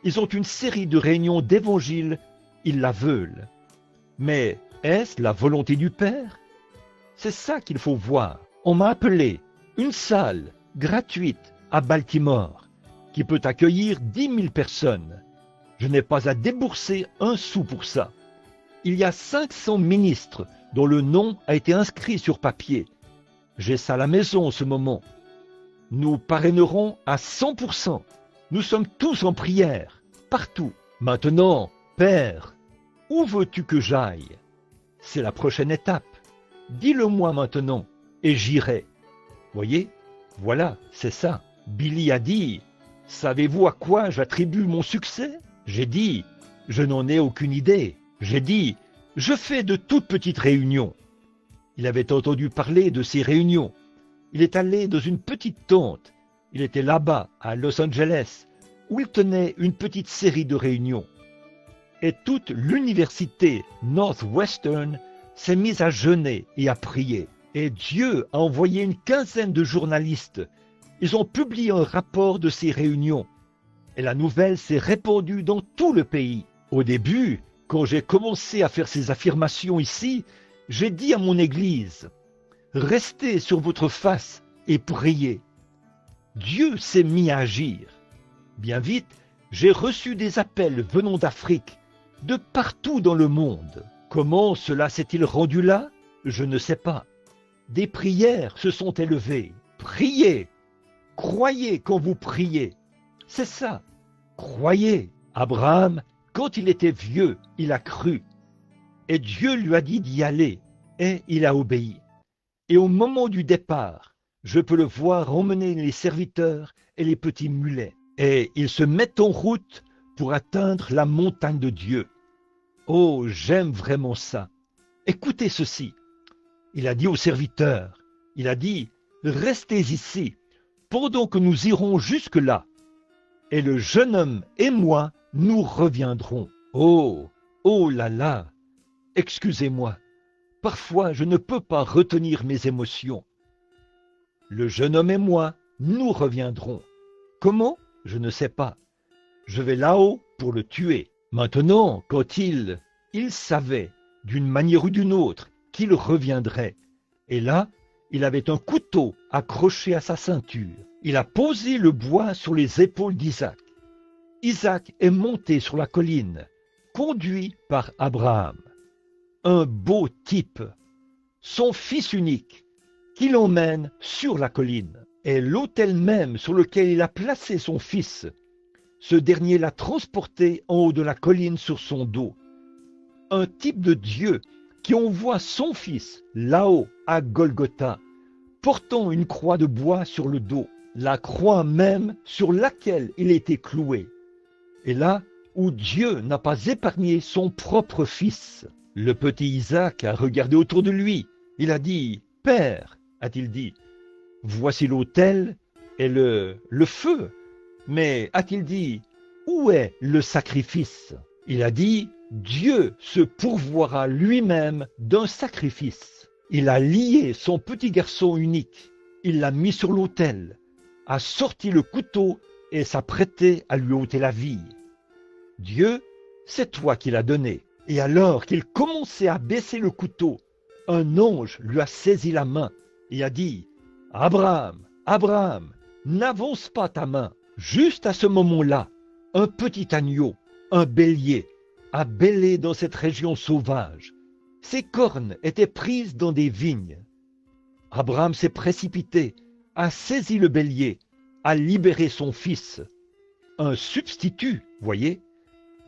Ils ont une série de réunions d'évangile, ils la veulent. Mais est-ce la volonté du Père? C'est ça qu'il faut voir. On m'a appelé une salle gratuite à Baltimore qui peut accueillir 10 000 personnes. Je n'ai pas à débourser un sou pour ça. Il y a 500 ministres dont le nom a été inscrit sur papier. J'ai ça à la maison en ce moment. Nous parrainerons à 100%. Nous sommes tous en prière, partout. Maintenant, Père, où veux-tu que j'aille? C'est la prochaine étape. Dis-le-moi maintenant, et j'irai. Voyez, voilà, c'est ça. Billy a dit, savez-vous à quoi j'attribue mon succès? J'ai dit, je n'en ai aucune idée. J'ai dit, je fais de toutes petites réunions. Il avait entendu parler de ces réunions. Il est allé dans une petite tente. Il était là-bas, à Los Angeles, où il tenait une petite série de réunions. Et toute l'université Northwestern s'est mise à jeûner et à prier. Et Dieu a envoyé une quinzaine de journalistes. Ils ont publié un rapport de ces réunions. Et la nouvelle s'est répandue dans tout le pays. Au début, quand j'ai commencé à faire ces affirmations ici, j'ai dit à mon église, restez sur votre face et priez. Dieu s'est mis à agir. Bien vite, j'ai reçu des appels venant d'Afrique, de partout dans le monde. Comment cela s'est-il rendu là? Je ne sais pas. Des prières se sont élevées. Priez. Croyez quand vous priez. C'est ça. Croyez. Abraham, quand il était vieux, il a cru. Et Dieu lui a dit d'y aller. Et il a obéi. Et au moment du départ, je peux le voir emmener les serviteurs et les petits mulets. Et ils se mettent en route pour atteindre la montagne de Dieu. Oh, j'aime vraiment ça. Écoutez ceci. Il a dit aux serviteurs, il a dit, restez ici, pendant que nous irons jusque-là. Et le jeune homme et moi, nous reviendrons. Oh, oh là là, excusez-moi. Parfois, je ne peux pas retenir mes émotions. Le jeune homme et moi, nous reviendrons. Comment? Je ne sais pas. Je vais là-haut pour le tuer. Maintenant, quand il savait, d'une manière ou d'une autre, qu'il reviendrait. Et là, il avait un couteau accroché à sa ceinture. Il a posé le bois sur les épaules d'Isaac. Isaac est monté sur la colline, conduit par Abraham. Un beau type, son fils unique, qui l'emmène sur la colline. Et l'autel même sur lequel il a placé son fils, ce dernier l'a transporté en haut de la colline sur son dos. Un type de Dieu qui envoie son fils là-haut à Golgotha, portant une croix de bois sur le dos, la croix même sur laquelle il était cloué. Et là où Dieu n'a pas épargné son propre fils, le petit Isaac a regardé autour de lui. Il a dit, « Père, a-t-il dit, voici l'autel et le feu. » Mais a-t-il dit, où est le sacrifice? Il a dit, Dieu se pourvoira lui-même d'un sacrifice. Il a lié son petit garçon unique. Il l'a mis sur l'autel, a sorti le couteau et s'apprêtait à lui ôter la vie. Dieu, c'est toi qui l'as donné. Et alors qu'il commençait à baisser le couteau, un ange lui a saisi la main et a dit, Abraham, Abraham, n'avance pas ta main. Juste à ce moment-là, un petit agneau, un bélier, a bêlé dans cette région sauvage. Ses cornes étaient prises dans des vignes. Abraham s'est précipité, a saisi le bélier, a libéré son fils. Un substitut, voyez,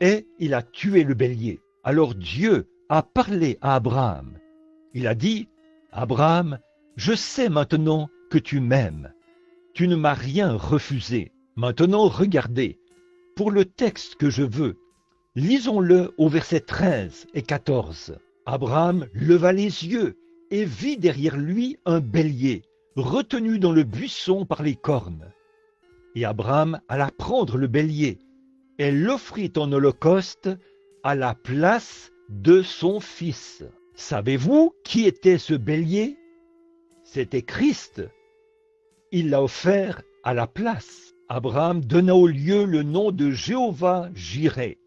et il a tué le bélier. Alors Dieu a parlé à Abraham. Il a dit, Abraham, je sais maintenant que tu m'aimes. Tu ne m'as rien refusé. Maintenant, regardez, pour le texte que je veux, lisons-le au verset 13 et 14. Abraham leva les yeux et vit derrière lui un bélier, retenu dans le buisson par les cornes. Et Abraham alla prendre le bélier et l'offrit en holocauste à la place de son fils. Savez-vous qui était ce bélier? C'était Christ. Il l'a offert à la place. Abraham donna au lieu le nom de Jéhovah Jireh.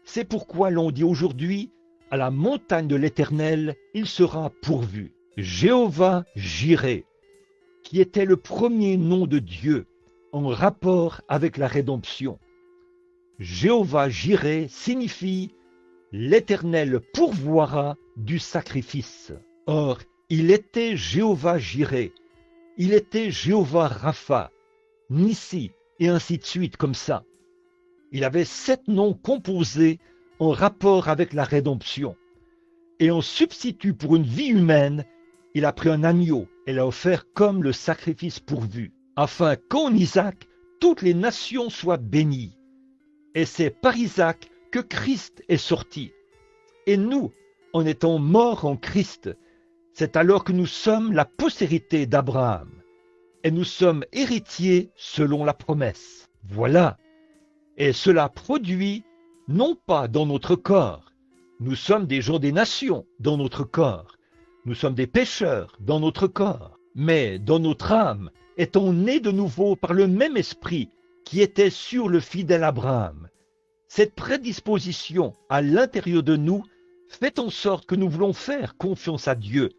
C'est pourquoi l'on dit aujourd'hui À la montagne de l'Éternel, il sera pourvu. Jéhovah Jireh, qui était le premier nom de Dieu en rapport avec la rédemption. Jéhovah Jireh signifie l'Éternel pourvoira du sacrifice. Or, il était Jéhovah Jireh, il était Jéhovah Rapha, Nissi, et ainsi de suite comme ça. Il avait 7 noms composés en rapport avec la rédemption. Et en substitut pour une vie humaine, il a pris un agneau et l'a offert comme le sacrifice pourvu, afin qu'en Isaac, toutes les nations soient bénies. Et c'est par Isaac que Christ est sorti. Et nous, en étant morts en Christ, c'est alors que nous sommes la postérité d'Abraham. Et nous sommes héritiers selon la promesse. Voilà. Et cela produit, non pas dans notre corps. Nous sommes des gens des nations dans notre corps. Nous sommes des pécheurs dans notre corps. Mais dans notre âme, étant nés de nouveau par le même esprit qui était sur le fidèle Abraham. Cette prédisposition à l'intérieur de nous fait en sorte que nous voulons faire confiance à Dieu.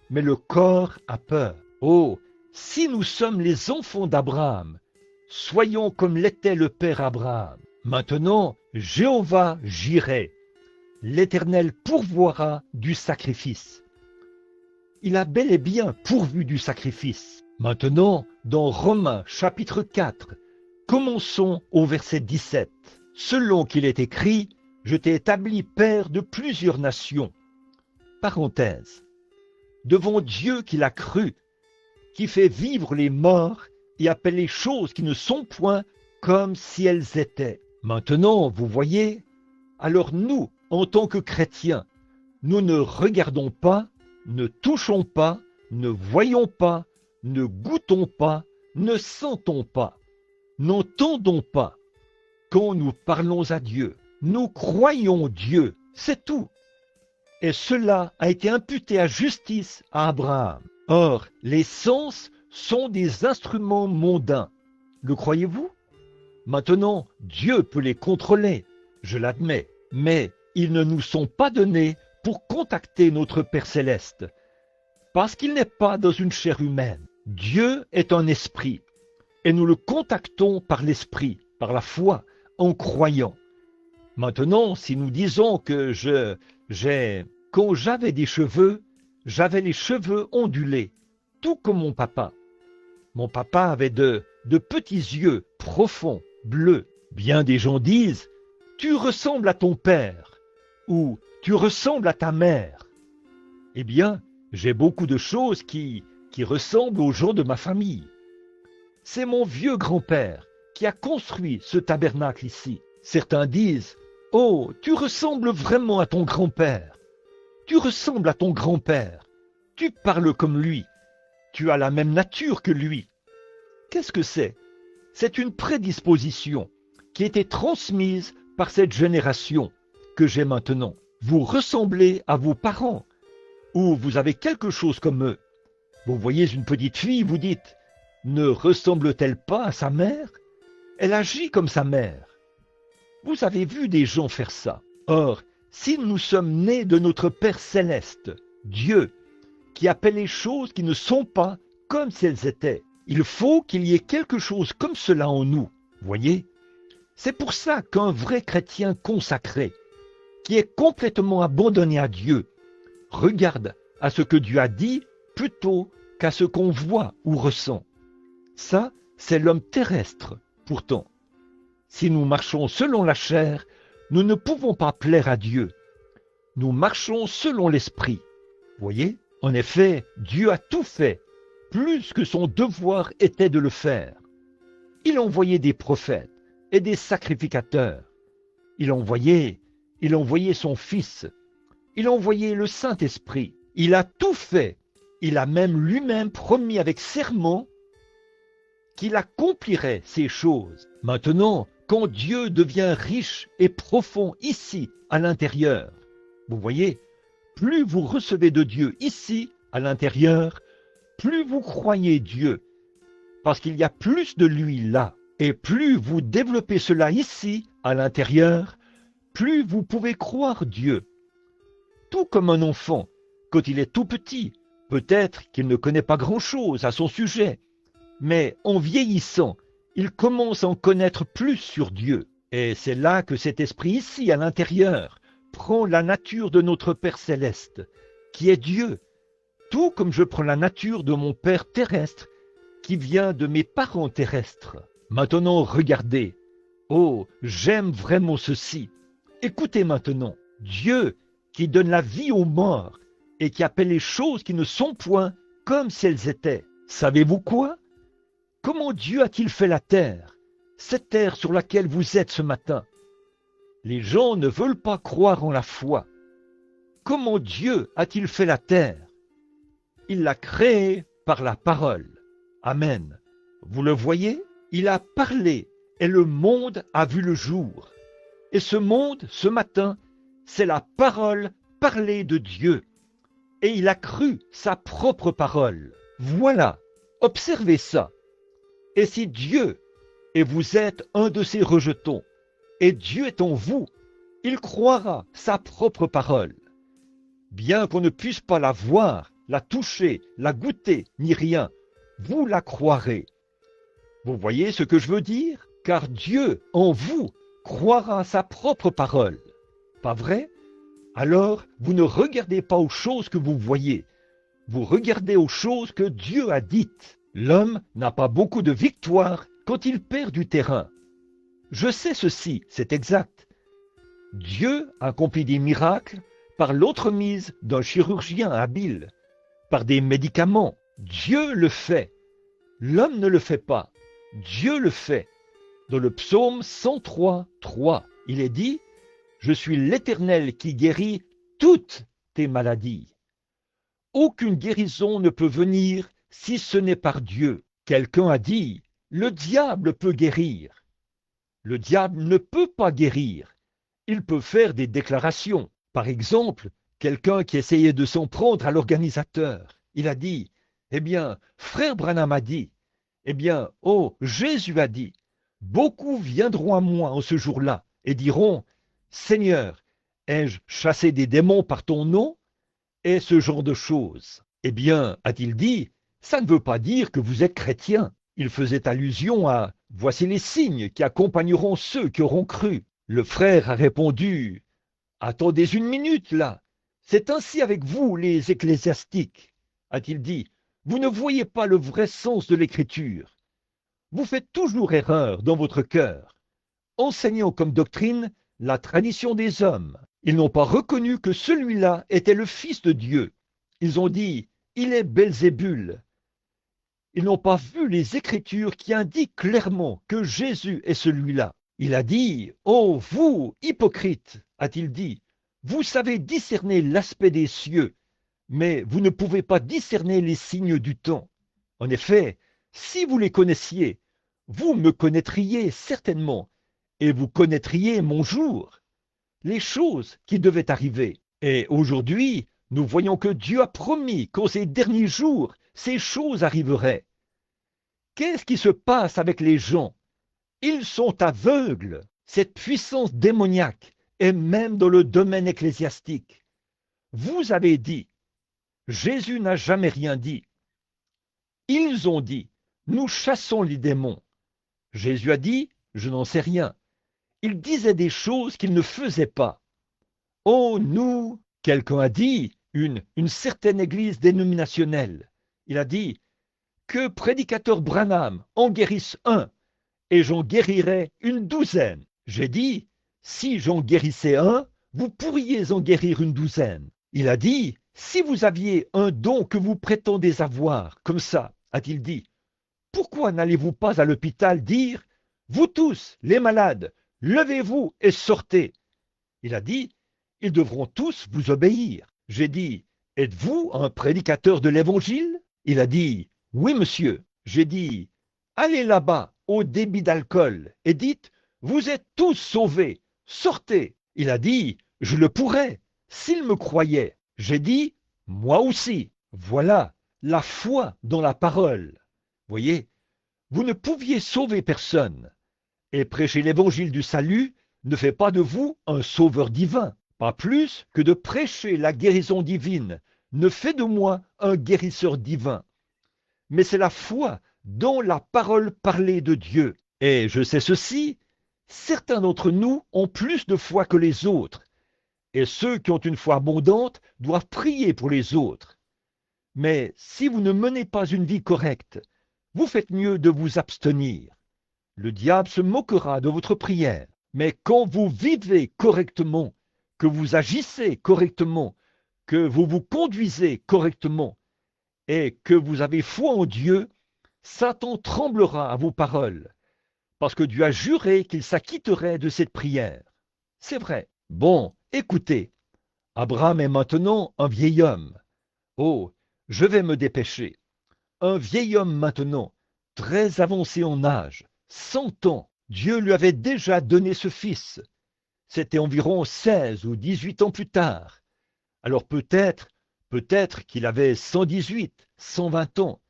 Mais le corps a peur. Oh, si nous sommes les enfants d'Abraham, soyons comme l'était le père Abraham. Maintenant, Jéhovah Jireh, l'Éternel pourvoira du sacrifice. Il a bel et bien pourvu du sacrifice. Maintenant, dans Romains chapitre 4, commençons au verset 17. Selon qu'il est écrit, je t'ai établi père de plusieurs nations. Parenthèse. Devant Dieu qu'il a cru, qui fait vivre les morts et appelle les choses qui ne sont point comme si elles étaient. Maintenant, vous voyez, alors nous, en tant que chrétiens, nous ne regardons pas, ne touchons pas, ne voyons pas, ne goûtons pas, ne sentons pas, n'entendons pas. Quand nous parlons à Dieu, nous croyons Dieu, c'est tout. Et cela a été imputé à justice à Abraham. Or, les sens sont des instruments mondains. Le croyez-vous? Maintenant, Dieu peut les contrôler, je l'admets, mais ils ne nous sont pas donnés pour contacter notre Père céleste, parce qu'il n'est pas dans une chair humaine. Dieu est un esprit, et nous le contactons par l'esprit, par la foi, en croyant. Maintenant, si nous disons que quand j'avais des cheveux, j'avais les cheveux ondulés, tout comme mon papa. Mon papa avait de petits yeux profonds, bleus. Bien des gens disent, tu ressembles à ton père, ou tu ressembles à ta mère. Eh bien, j'ai beaucoup de choses qui ressemblent aux gens de ma famille. C'est mon vieux grand-père qui a construit ce tabernacle ici. Certains disent, oh, tu ressembles vraiment à ton grand-père. Tu ressembles à ton grand-père. Tu parles comme lui. Tu as la même nature que lui. Qu'est-ce que c'est? C'est une prédisposition qui a été transmise par cette génération que j'ai maintenant. Vous ressemblez à vos parents ou vous avez quelque chose comme eux. Vous voyez une petite fille, vous dites, ne ressemble-t-elle pas à sa mère? Elle agit comme sa mère. Vous avez vu des gens faire ça. Or, si nous sommes nés de notre Père céleste, Dieu, qui appelle les choses qui ne sont pas comme si elles étaient, il faut qu'il y ait quelque chose comme cela en nous. Voyez? C'est pour ça qu'un vrai chrétien consacré, qui est complètement abandonné à Dieu, regarde à ce que Dieu a dit plutôt qu'à ce qu'on voit ou ressent. Ça, c'est l'homme terrestre, pourtant. Si nous marchons selon la chair, nous ne pouvons pas plaire à Dieu. Nous marchons selon l'esprit. Voyez? En effet, Dieu a tout fait, plus que son devoir était de le faire. Il a envoyé des prophètes et des sacrificateurs. Il a envoyé son Fils. Il a envoyé le Saint-Esprit. Il a tout fait. Il a même lui-même promis avec serment qu'il accomplirait ces choses. Maintenant, quand Dieu devient riche et profond ici, à l'intérieur, vous voyez, plus vous recevez de Dieu ici, à l'intérieur, plus vous croyez Dieu, parce qu'il y a plus de lui là. Et plus vous développez cela ici, à l'intérieur, plus vous pouvez croire Dieu. tout comme un enfant, quand il est tout petit. Peut-être qu'il ne connaît pas grand-chose à son sujet, mais en vieillissant, il commence à en connaître plus sur Dieu. Et c'est là que cet esprit ici, à l'intérieur, prend la nature de notre Père céleste, qui est Dieu, tout comme je prends la nature de mon Père terrestre, qui vient de mes parents terrestres. Maintenant, regardez. Oh, j'aime vraiment ceci. Écoutez maintenant. Dieu qui donne la vie aux morts et qui appelle les choses qui ne sont point comme si elles étaient. Savez-vous quoi? Comment Dieu a-t-il fait la terre, cette terre sur laquelle vous êtes ce matin? Les gens ne veulent pas croire en la foi. Comment Dieu a-t-il fait la terre? Il l'a créée par la parole. Amen. Vous le voyez? Il a parlé et le monde a vu le jour. Et ce monde, ce matin, c'est la parole parlée de Dieu. Et il a cru sa propre parole. Voilà, observez ça. Et si Dieu, et vous êtes un de ses rejetons, et Dieu est en vous, il croira sa propre parole. Bien qu'on ne puisse pas la voir, la toucher, la goûter, ni rien, vous la croirez. Vous voyez ce que je veux dire? Car Dieu, en vous, croira sa propre parole. Pas vrai? Alors, vous ne regardez pas aux choses que vous voyez. Vous regardez aux choses que Dieu a dites. L'homme n'a pas beaucoup de victoire quand il perd du terrain. Je sais ceci, c'est exact. Dieu accomplit des miracles par l'entremise d'un chirurgien habile, par des médicaments. Dieu le fait. L'homme ne le fait pas. Dieu le fait. Dans le psaume 103, 3, il est dit « Je suis l'Éternel qui guérit toutes tes maladies ». Aucune guérison ne peut venir si ce n'est par Dieu. Quelqu'un a dit « Le diable peut guérir ». Le diable ne peut pas guérir. Il peut faire des déclarations. Par exemple, quelqu'un qui essayait de s'en prendre à l'organisateur, il a dit « Eh bien, frère Branham a dit, eh bien, oh, Jésus a dit, beaucoup viendront à moi en ce jour-là et diront, Seigneur, ai-je chassé des démons par ton nom? Et ce genre de choses. Eh bien, a-t-il dit, ça ne veut pas dire que vous êtes chrétien. Il faisait allusion à, voici les signes qui accompagneront ceux qui auront cru. Le frère a répondu, attendez une minute là, c'est ainsi avec vous les ecclésiastiques. A-t-il dit, vous ne voyez pas le vrai sens de l'écriture. Vous faites toujours erreur dans votre cœur, enseignant comme doctrine la tradition des hommes. Ils n'ont pas reconnu que celui-là était le Fils de Dieu. Ils ont dit, il est Belzébul. Ils n'ont pas vu les Écritures qui indiquent clairement que Jésus est celui-là. Il a dit, oh vous, hypocrites, a-t-il dit, vous savez discerner l'aspect des cieux, mais vous ne pouvez pas discerner les signes du temps. En effet, si vous les connaissiez, vous me connaîtriez certainement, et vous connaîtriez mon jour, les choses qui devaient arriver. Et aujourd'hui, nous voyons que Dieu a promis qu'en ces derniers jours, ces choses arriveraient. Qu'est-ce qui se passe avec les gens? Ils sont aveugles. Cette puissance démoniaque est même dans le domaine ecclésiastique. Vous avez dit, Jésus n'a jamais rien dit. Ils ont dit, nous chassons les démons. Jésus a dit, je n'en sais rien. Ils disaient des choses qu'ils ne faisaient pas. Oh, nous, quelqu'un a dit, une certaine église dénominationnelle. Il a dit, que prédicateur Branham en guérisse un, et j'en guérirais une douzaine. J'ai dit, si j'en guérissais un, vous pourriez en guérir une douzaine. Il a dit, si vous aviez un don que vous prétendez avoir, comme ça, a-t-il dit, pourquoi n'allez-vous pas à l'hôpital dire, vous tous, les malades, levez-vous et sortez. Il a dit, ils devront tous vous obéir. J'ai dit, êtes-vous un prédicateur de l'Évangile? Il a dit, oui monsieur. J'ai dit, allez là-bas au débit d'alcool et dites, vous êtes tous sauvés, sortez. Il a dit, je le pourrais, s'il me croyait. J'ai dit, moi aussi. Voilà la foi dans la parole. Voyez, vous ne pouviez sauver personne. Et prêcher l'évangile du salut ne fait pas de vous un sauveur divin. Pas plus que de prêcher la guérison divine ne fait de moi un guérisseur divin, mais c'est la foi dont la parole parlée de Dieu. Et je sais ceci, certains d'entre nous ont plus de foi que les autres, et ceux qui ont une foi abondante doivent prier pour les autres. Mais si vous ne menez pas une vie correcte, vous faites mieux de vous abstenir. Le diable se moquera de votre prière. Mais quand vous vivez correctement, que vous agissez correctement, que vous vous conduisez correctement et que vous avez foi en Dieu, Satan tremblera à vos paroles, parce que Dieu a juré qu'il s'acquitterait de cette prière. C'est vrai. Bon, écoutez, Abraham est maintenant un vieil homme. Oh, je vais me dépêcher. Un vieil homme maintenant, très avancé en âge, 100 ans, Dieu lui avait déjà donné ce fils. C'était environ 16 ou 18 ans plus tard. Alors peut-être qu'il avait 118, 120 ans.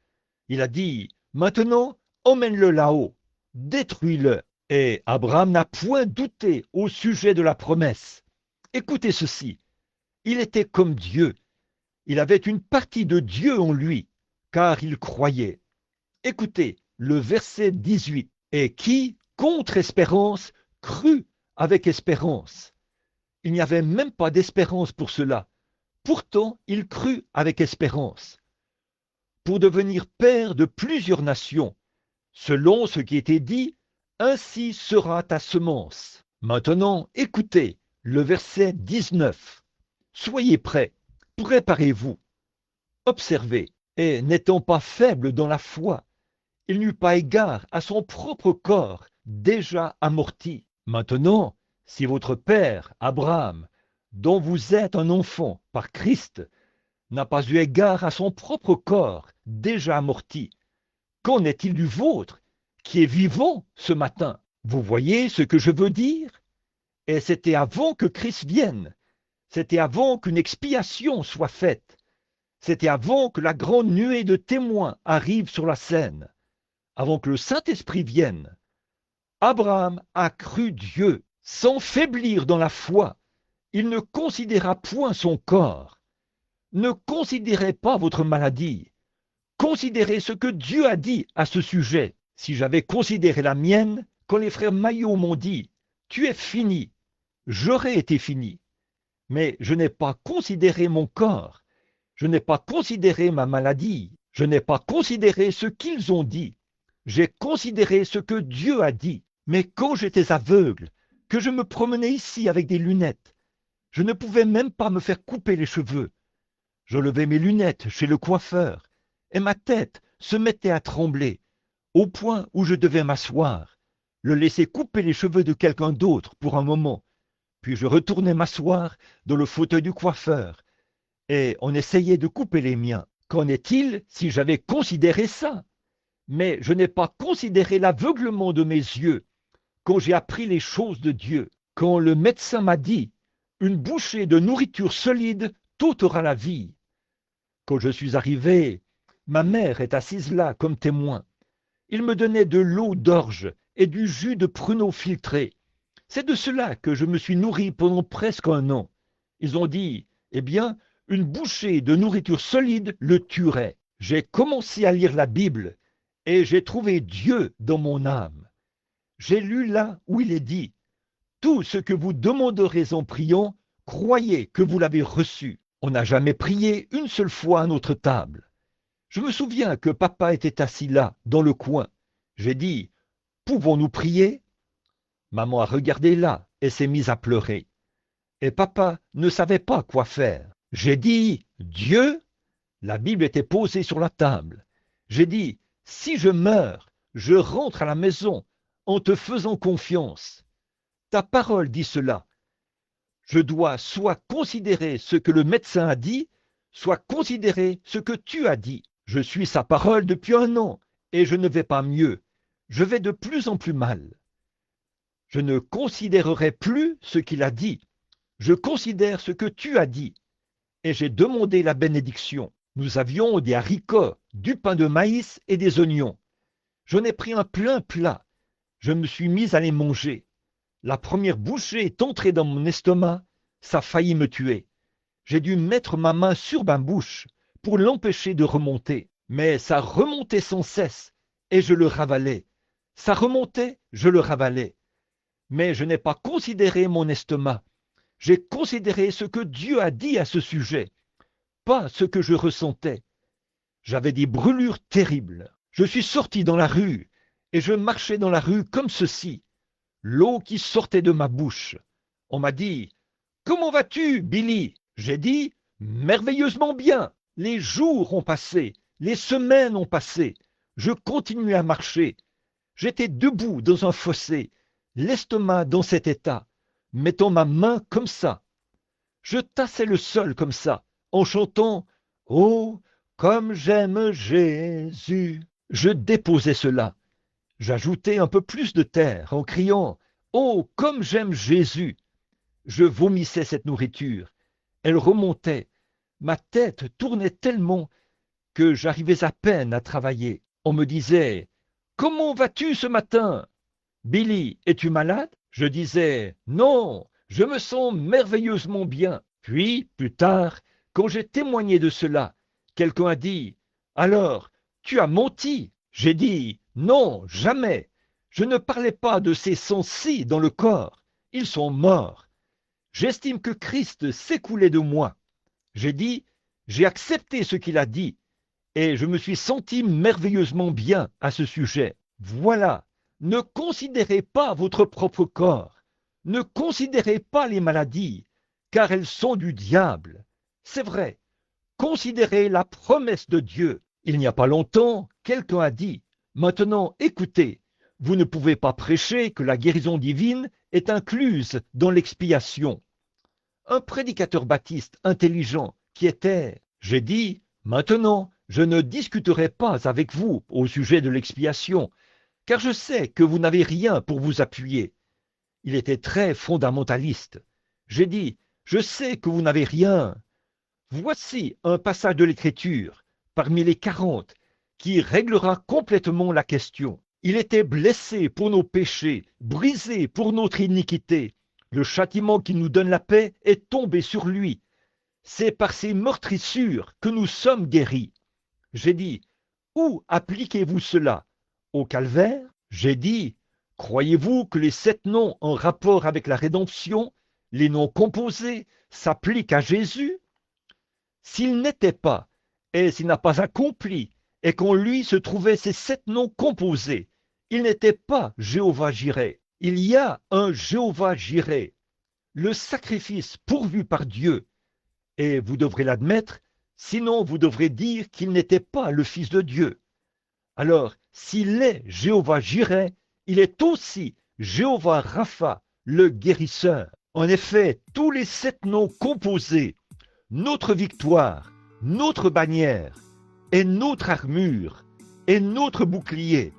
Il a dit, maintenant, emmène-le là-haut, détruis-le. Et Abraham n'a point douté au sujet de la promesse. Écoutez ceci, il était comme Dieu. Il avait une partie de Dieu en lui, car il croyait. Écoutez le verset 18. Et qui, contre espérance, crut avec espérance. Il n'y avait même pas d'espérance pour cela. Pourtant, il crut avec espérance. Pour devenir père de plusieurs nations, selon ce qui était dit, ainsi sera ta semence. Maintenant, écoutez le verset 19. Soyez prêts, préparez-vous, observez, et n'étant pas faible dans la foi, il n'eut pas égard à son propre corps déjà amorti. Maintenant, si votre père, Abraham, dont vous êtes un enfant par Christ, n'a pas eu égard à son propre corps déjà amorti, qu'en est-il du vôtre, qui est vivant ce matin? Vous voyez ce que je veux dire? Et c'était avant que Christ vienne, c'était avant qu'une expiation soit faite, c'était avant que la grande nuée de témoins arrive sur la scène, avant que le Saint-Esprit vienne. Abraham a cru Dieu sans faiblir dans la foi. Il ne considéra point son corps. Ne considérez pas votre maladie. Considérez ce que Dieu a dit à ce sujet. Si j'avais considéré la mienne, quand les frères Maillot m'ont dit « Tu es fini », j'aurais été fini. Mais je n'ai pas considéré mon corps. Je n'ai pas considéré ma maladie. Je n'ai pas considéré ce qu'ils ont dit. J'ai considéré ce que Dieu a dit. Mais quand j'étais aveugle, que je me promenais ici avec des lunettes, je ne pouvais même pas me faire couper les cheveux. Je levais mes lunettes chez le coiffeur, et ma tête se mettait à trembler, au point où je devais m'asseoir, le laisser couper les cheveux de quelqu'un d'autre pour un moment, puis je retournais m'asseoir dans le fauteuil du coiffeur, et on essayait de couper les miens. Qu'en est-il si j'avais considéré ça? Mais je n'ai pas considéré l'aveuglement de mes yeux quand j'ai appris les choses de Dieu, quand le médecin m'a dit « Une bouchée de nourriture solide t'ôtera la vie ». Quand je suis arrivé, ma mère est assise là comme témoin. Il me donnait de l'eau d'orge et du jus de pruneau filtré. C'est de cela que je me suis nourri pendant presque un an. Ils ont dit, eh bien, une bouchée de nourriture solide le tuerait. J'ai commencé à lire la Bible et j'ai trouvé Dieu dans mon âme. J'ai lu là où il est dit, tout ce que vous demanderez en priant, croyez que vous l'avez reçu. On n'a jamais prié une seule fois à notre table. Je me souviens que papa était assis là, dans le coin. J'ai dit, pouvons-nous prier? Maman a regardé là et s'est mise à pleurer. Et papa ne savait pas quoi faire. J'ai dit, Dieu? La Bible était posée sur la table. J'ai dit, si je meurs, je rentre à la maison en te faisant confiance. Ta parole dit cela. Je dois soit considérer ce que le médecin a dit, soit considérer ce que tu as dit. Je suis sa parole depuis un an et je ne vais pas mieux. Je vais de plus en plus mal. Je ne considérerai plus ce qu'il a dit. Je considère ce que tu as dit. Et j'ai demandé la bénédiction. Nous avions des haricots, du pain de maïs et des oignons. J'en ai pris un plein plat. Je me suis mis à les manger. La première bouchée est entrée dans mon estomac. Ça faillit me tuer. J'ai dû mettre ma main sur ma bouche pour l'empêcher de remonter. Mais ça remontait sans cesse, et je le ravalais. Ça remontait, je le ravalais. Mais je n'ai pas considéré mon estomac. J'ai considéré ce que Dieu a dit à ce sujet, pas ce que je ressentais. J'avais des brûlures terribles. Je suis sorti dans la rue, et je marchais dans la rue comme ceci, l'eau qui sortait de ma bouche. On m'a dit « Comment vas-tu, Billy ?» J'ai dit « Merveilleusement bien. Les jours ont passé, les semaines ont passé. Je continuais à marcher. J'étais debout dans un fossé, l'estomac dans cet état, mettant ma main comme ça. Je tassais le sol comme ça, en chantant « Oh, comme j'aime Jésus !» Je déposais cela. J'ajoutais un peu plus de terre en criant « Oh, comme j'aime Jésus !» Je vomissais cette nourriture. Elle remontait. Ma tête tournait tellement que j'arrivais à peine à travailler. On me disait « Comment vas-tu ce matin ? Billy, es-tu malade ?» Je disais « Non, je me sens merveilleusement bien. » Puis, plus tard, quand j'ai témoigné de cela, quelqu'un a dit « Alors, tu as menti ?» J'ai dit « Non, jamais. Je ne parlais pas de ces sens-ci dans le corps. Ils sont morts. J'estime que Christ s'écoulait de moi. » J'ai dit « J'ai accepté ce qu'il a dit et je me suis senti merveilleusement bien à ce sujet. » Voilà, ne considérez pas votre propre corps. Ne considérez pas les maladies, car elles sont du diable. C'est vrai, considérez la promesse de Dieu. Il n'y a pas longtemps, quelqu'un a dit « Maintenant, écoutez, vous ne pouvez pas prêcher que la guérison divine est incluse dans l'expiation. » Un prédicateur baptiste intelligent qui était, j'ai dit « Maintenant, je ne discuterai pas avec vous au sujet de l'expiation, car je sais que vous n'avez rien pour vous appuyer. » Il était très fondamentaliste. J'ai dit « Je sais que vous n'avez rien. Voici un passage de l'Écriture, parmi les 40, qui réglera complètement la question. Il était blessé pour nos péchés, brisé pour notre iniquité. Le châtiment qui nous donne la paix est tombé sur lui. C'est par ses meurtrissures que nous sommes guéris. » J'ai dit « Où appliquez-vous cela? Au calvaire ?» J'ai dit « Croyez-vous que les 7 noms en rapport avec la rédemption, les noms composés, s'appliquent à Jésus? S'il n'était pas, et s'il n'a pas accompli, et qu'en lui se trouvaient ces 7 noms composés, il n'était pas Jéhovah-Jireh. Il y a un Jéhovah-Jireh, le sacrifice pourvu par Dieu. Et vous devrez l'admettre, sinon vous devrez dire qu'il n'était pas le Fils de Dieu. Alors, s'il est Jéhovah-Jireh, il est aussi Jéhovah-Rapha, le guérisseur. En effet, tous les 7 noms composés, notre victoire, notre bannière, et notre armure, et notre bouclier,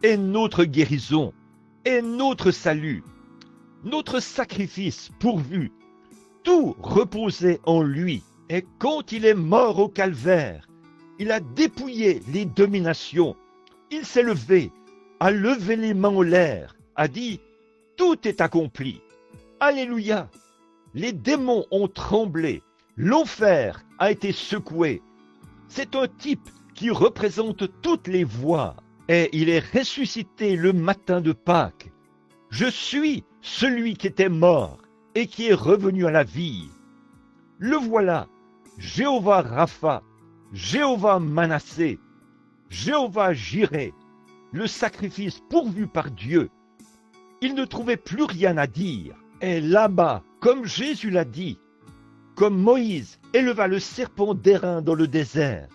et notre guérison, et notre salut, notre sacrifice pourvu, tout reposait en lui. Et quand il est mort au calvaire, il a dépouillé les dominations. Il s'est levé, a levé les mains en l'air, a dit « Tout est accompli. » Alléluia. Les démons ont tremblé. L'enfer a été secoué. C'est un type qui représente toutes les voies. Et il est ressuscité le matin de Pâques. Je suis celui qui était mort et qui est revenu à la vie. Le voilà, Jéhovah Rapha, Jéhovah Manassé, Jéhovah Jireh, le sacrifice pourvu par Dieu. Il ne trouvait plus rien à dire. Et là-bas, comme Jésus l'a dit, comme Moïse éleva le serpent d'airain dans le désert,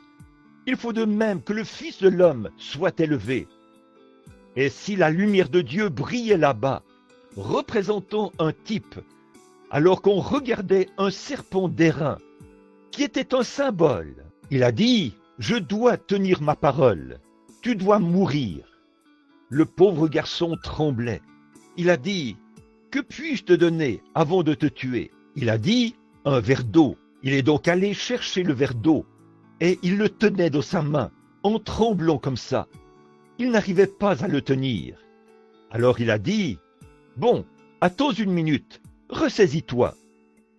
il faut de même que le Fils de l'homme soit élevé. Et si la lumière de Dieu brillait là-bas, représentant un type, alors qu'on regardait un serpent d'airain, qui était un symbole, il a dit « Je dois tenir ma parole, tu dois mourir. » Le pauvre garçon tremblait. Il a dit « Que puis-je te donner avant de te tuer ?» Il a dit « Un verre d'eau. » Il est donc allé chercher le verre d'eau, et il le tenait dans sa main, en tremblant comme ça. Il n'arrivait pas à le tenir. Alors il a dit « Bon, attends une minute, ressaisis-toi. »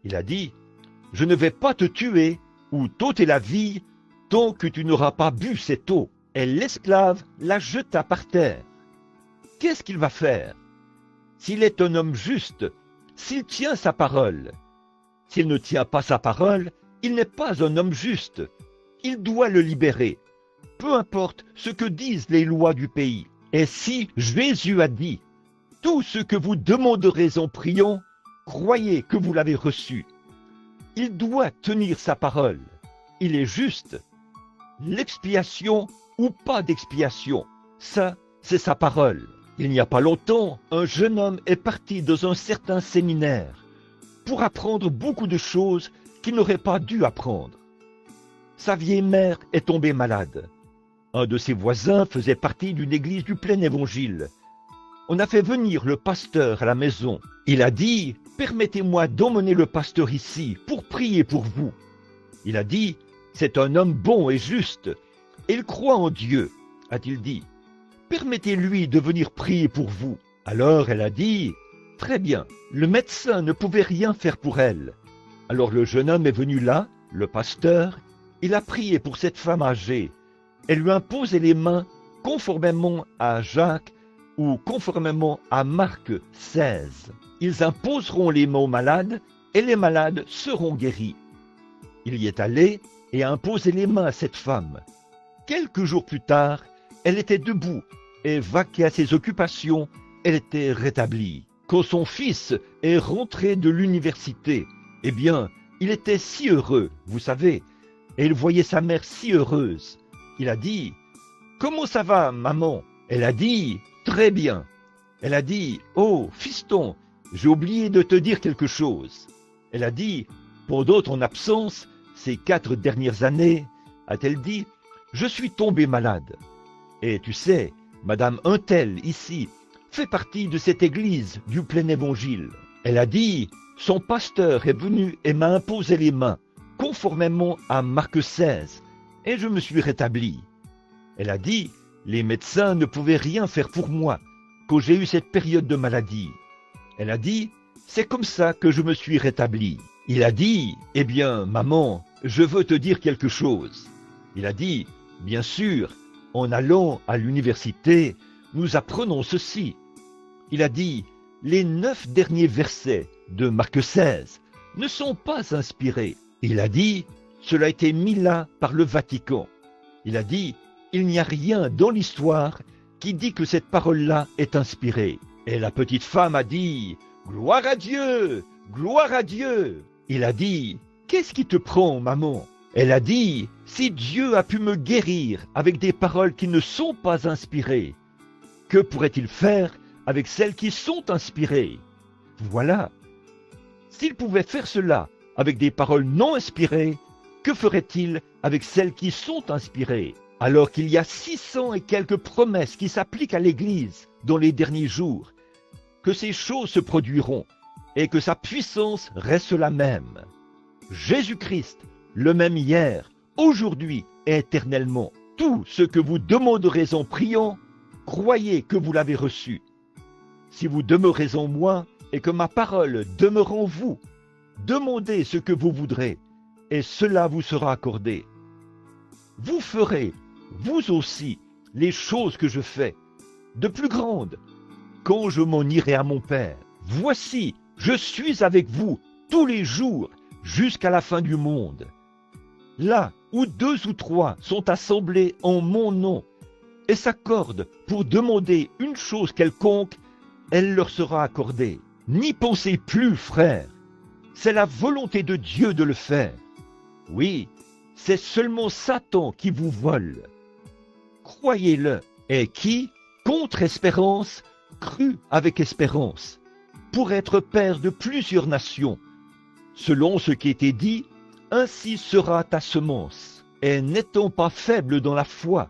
Il a dit, « Je ne vais pas te tuer ou t'ôter la vie tant que tu n'auras pas bu cette eau. » Et l'esclave la jeta par terre. Qu'est-ce qu'il va faire? S'il est un homme juste, s'il tient sa parole. S'il ne tient pas sa parole, il n'est pas un homme juste. Il doit le libérer, peu importe ce que disent les lois du pays. Et si Jésus a dit, « Tout ce que vous demanderez en priant, croyez que vous l'avez reçu. » Il doit tenir sa parole. Il est juste. L'expiation ou pas d'expiation, ça, c'est sa parole. Il n'y a pas longtemps, un jeune homme est parti dans un certain séminaire pour apprendre beaucoup de choses qu'il n'aurait pas dû apprendre. Sa vieille mère est tombée malade. Un de ses voisins faisait partie d'une église du plein évangile. On a fait venir le pasteur à la maison. Il a dit, « Permettez-moi d'emmener le pasteur ici pour prier pour vous. » Il a dit, « C'est un homme bon et juste. Il croit en Dieu, a-t-il dit. Permettez-lui de venir prier pour vous. » Alors elle a dit, « Très bien, le médecin ne pouvait rien faire pour elle. » Alors le jeune homme est venu là, le pasteur, il a prié pour cette femme âgée. Elle lui a imposé les mains conformément à Jacques ou conformément à Marc 16. Ils imposeront les mains aux malades et les malades seront guéris. Il y est allé et a imposé les mains à cette femme. Quelques jours plus tard, elle était debout et vaquée à ses occupations, elle était rétablie. Quand son fils est rentré de l'université, eh bien, il était si heureux, vous savez, et il voyait sa mère si heureuse. Il a dit, « Comment ça va, maman ?» Elle a dit, « Très bien. » Elle a dit, « Oh, fiston, j'ai oublié de te dire quelque chose. » Elle a dit, « Pendant ton absence, ces 4 dernières années, a-t-elle dit, je suis tombée malade. Et tu sais, Madame Untel, ici, fait partie de cette église du plein évangile. Elle a dit, son pasteur est venu et m'a imposé les mains, conformément à Marc 16, et je me suis rétablie. Elle a dit, les médecins ne pouvaient rien faire pour moi, quand j'ai eu cette période de maladie. Elle a dit, c'est comme ça que je me suis rétablie. Il a dit, eh bien, maman, je veux te dire quelque chose. Il a dit, bien sûr, en allant à l'université, nous apprenons ceci. Il a dit, les 9 derniers versets de Marc 16 ne sont pas inspirés. Il a dit, cela a été mis là par le Vatican. Il a dit, il n'y a rien dans l'histoire qui dit que cette parole-là est inspirée. Et la petite femme a dit, gloire à Dieu, gloire à Dieu. Il a dit, qu'est-ce qui te prend, maman? Elle a dit, si Dieu a pu me guérir avec des paroles qui ne sont pas inspirées, que pourrait-il faire avec celles qui sont inspirées? Voilà. S'il pouvait faire cela avec des paroles non inspirées, que ferait-il avec celles qui sont inspirées? Alors qu'il y a 600 et quelques promesses qui s'appliquent à l'Église dans les derniers jours, que ces choses se produiront et que sa puissance reste la même. Jésus-Christ, le même hier, aujourd'hui et éternellement. Tout ce que vous demanderez en priant, croyez que vous l'avez reçu. Si vous demeurez en moi et que ma parole demeure en vous, demandez ce que vous voudrez, et cela vous sera accordé. Vous ferez, vous aussi, les choses que je fais, de plus grandes, quand je m'en irai à mon Père. Voici, je suis avec vous tous les jours jusqu'à la fin du monde. Là où 2 ou 3 sont assemblés en mon nom et s'accordent pour demander une chose quelconque, elle leur sera accordée. N'y pensez plus, frères. C'est la volonté de Dieu de le faire. Oui, c'est seulement Satan qui vous vole. Croyez-le, et qui, contre espérance, crut avec espérance, pour être père de plusieurs nations. Selon ce qui était dit, ainsi sera ta semence. Et n'étant pas faible dans la foi,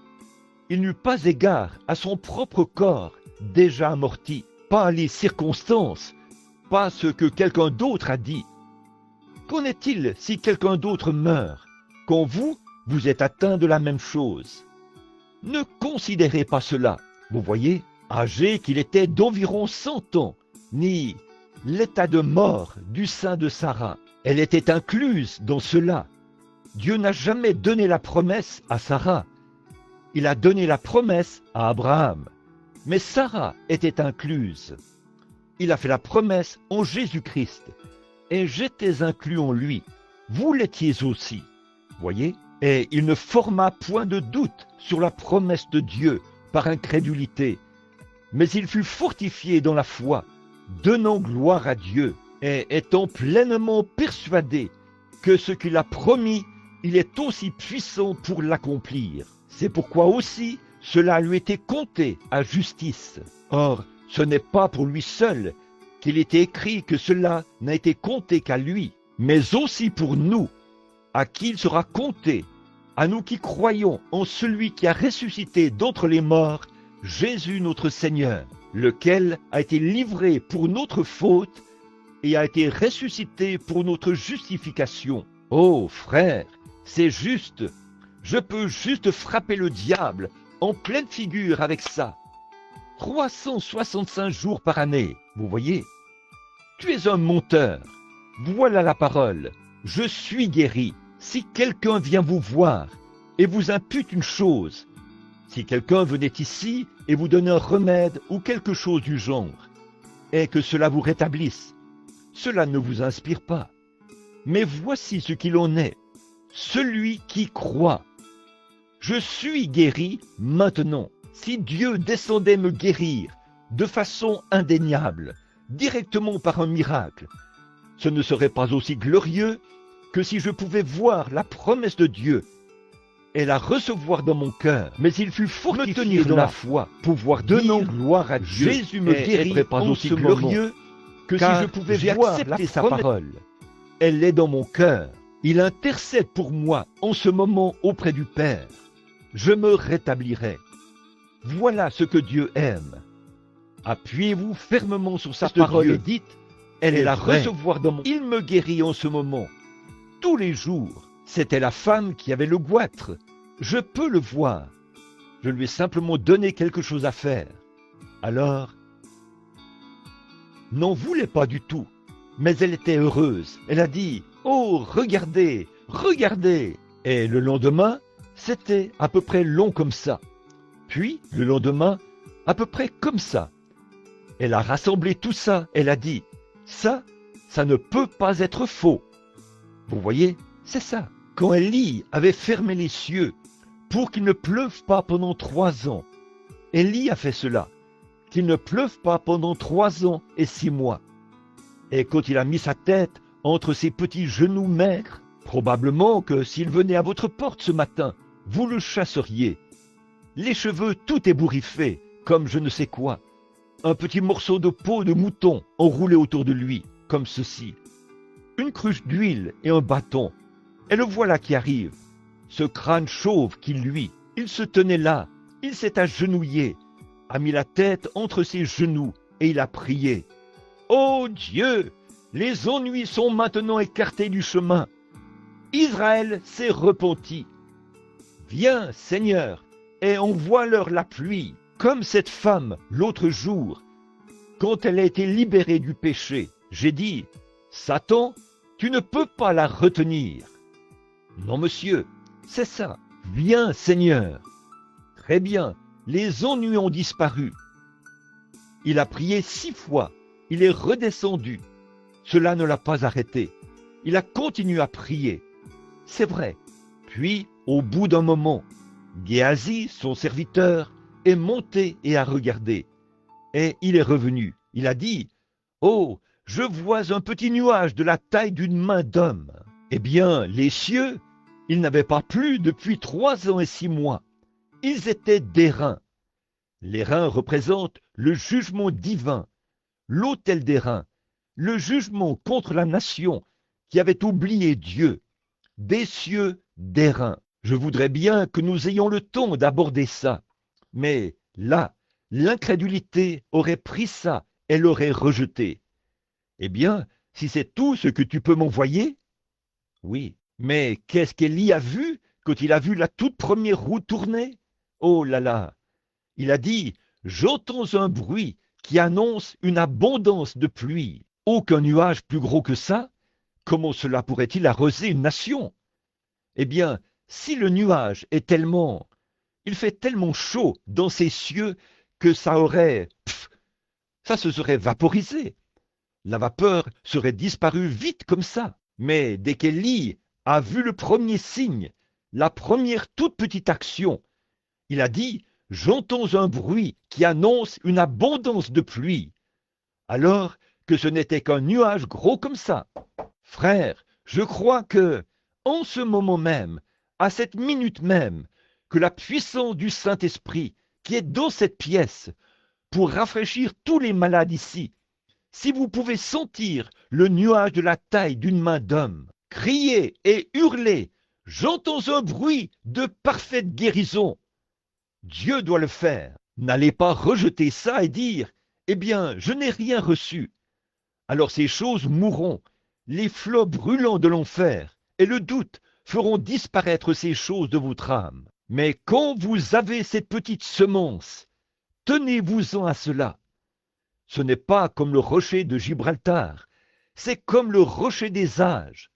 il n'eut pas égard à son propre corps déjà amorti, pas les circonstances, pas ce que quelqu'un d'autre a dit. Qu'en est-il si quelqu'un d'autre meurt, quand vous, vous êtes atteint de la même chose? Ne considérez pas cela, vous voyez, âgé qu'il était d'environ 100 ans, ni l'état de mort du sein de Sarah. Elle était incluse dans cela. Dieu n'a jamais donné la promesse à Sarah. Il a donné la promesse à Abraham. Mais Sarah était incluse. Il a fait la promesse en Jésus-Christ. Et j'étais inclus en lui. Vous l'étiez aussi. Voyez? Et il ne forma point de doute sur la promesse de Dieu par incrédulité. Mais il fut fortifié dans la foi, donnant gloire à Dieu, et étant pleinement persuadé que ce qu'il a promis, il est aussi puissant pour l'accomplir. C'est pourquoi aussi cela lui était compté à justice. Or, ce n'est pas pour lui seul qu'il était écrit que cela n'a été compté qu'à lui, mais aussi pour nous, à qui il sera compté, à nous qui croyons en celui qui a ressuscité d'entre les morts, Jésus notre Seigneur, lequel a été livré pour notre faute et a été ressuscité pour notre justification. Oh frère, c'est juste, je peux juste frapper le diable en pleine figure avec ça. 365 jours par année, vous voyez. Tu es un menteur. Voilà la parole. Je suis guéri. Si quelqu'un vient vous voir et vous impute une chose, si quelqu'un venait ici et vous donne un remède ou quelque chose du genre, et que cela vous rétablisse, cela ne vous inspire pas. Mais voici ce qu'il en est. Celui qui croit. Je suis guéri maintenant. Si Dieu descendait me guérir de façon indéniable, directement par un miracle, ce ne serait pas aussi glorieux que si je pouvais voir la promesse de Dieu et la recevoir dans mon cœur. Mais il fut fortifié dans la foi, pouvoir donner gloire à Dieu. Jésus me guérit pas aussi glorieux que si je pouvais voir sa parole. Elle est dans mon cœur. Il intercède pour moi en ce moment auprès du Père. Je me rétablirai. Voilà ce que Dieu aime. Appuyez-vous fermement sur sa parole et dites, elle est la recevoir dans mon... Il me guérit en ce moment. Tous les jours, c'était la femme qui avait le goitre. Je peux le voir. Je lui ai simplement donné quelque chose à faire. Alors, n'en voulait pas du tout. Mais elle était heureuse. Elle a dit, oh, regardez, regardez. Et le lendemain, c'était à peu près long comme ça. Puis, le lendemain, à peu près comme ça. Elle a rassemblé tout ça. Elle a dit, ça ne peut pas être faux. Vous voyez, c'est ça. Quand Élie avait fermé les cieux pour qu'il ne pleuve pas pendant 3 ans, Élie a fait cela, qu'il ne pleuve pas pendant 3 ans et 6 mois. Et quand il a mis sa tête entre ses petits genoux maigres, probablement que s'il venait à votre porte ce matin, vous le chasseriez. Les cheveux tout ébouriffés, comme je ne sais quoi. Un petit morceau de peau de mouton enroulé autour de lui, comme ceci. Une cruche d'huile et un bâton. Et le voilà qui arrive. Ce crâne chauve qui luit. Il se tenait là. Il s'est agenouillé, a mis la tête entre ses genoux et il a prié. Ô Dieu, les ennuis sont maintenant écartés du chemin. Israël s'est repenti. Viens, Seigneur, et envoie-leur la pluie, comme cette femme l'autre jour, quand elle a été libérée du péché. J'ai dit, Satan, tu ne peux pas la retenir. Non, monsieur, c'est ça. Viens, Seigneur. Très bien, les ennuis ont disparu. Il a prié 6 fois. Il est redescendu. Cela ne l'a pas arrêté. Il a continué à prier. C'est vrai. Puis, au bout d'un moment, Géasi, son serviteur, est monté et a regardé. Et il est revenu. Il a dit, « Oh, je vois un petit nuage de la taille d'une main d'homme. » Eh bien, les cieux, ils n'avaient pas plu depuis 3 ans et 6 mois. Ils étaient d'airain. Les reins représentent le jugement divin, l'autel d'airain, le jugement contre la nation qui avait oublié Dieu, des cieux d'airain. Je voudrais bien que nous ayons le temps d'aborder ça, mais là, l'incrédulité aurait pris ça et l'aurait rejeté. Eh bien, si c'est tout ce que tu peux m'envoyer? Oui, mais qu'est-ce qu'Élie a vu quand il a vu la toute première roue tourner? Oh là là! Il a dit, j'entends un bruit qui annonce une abondance de pluie. Aucun nuage plus gros que ça, comment cela pourrait-il arroser une nation? Eh bien, si le nuage est tellement, il fait tellement chaud dans ces cieux que ça se serait vaporisé. La vapeur serait disparue vite comme ça. Mais dès qu'Élie a vu le premier signe, la première toute petite action, il a dit, j'entends un bruit qui annonce une abondance de pluie. Alors que ce n'était qu'un nuage gros comme ça. Frère, je crois que, en ce moment même, à cette minute même, que la puissance du Saint-Esprit qui est dans cette pièce pour rafraîchir tous les malades ici, si vous pouvez sentir le nuage de la taille d'une main d'homme, criez et hurlez, j'entends un bruit de parfaite guérison. Dieu doit le faire. N'allez pas rejeter ça et dire, eh bien, je n'ai rien reçu. Alors ces choses mourront, les flots brûlants de l'enfer et le doute feront disparaître ces choses de votre âme. Mais quand vous avez cette petite semence, tenez-vous-en à cela. Ce n'est pas comme le rocher de Gibraltar, c'est comme le rocher des âges.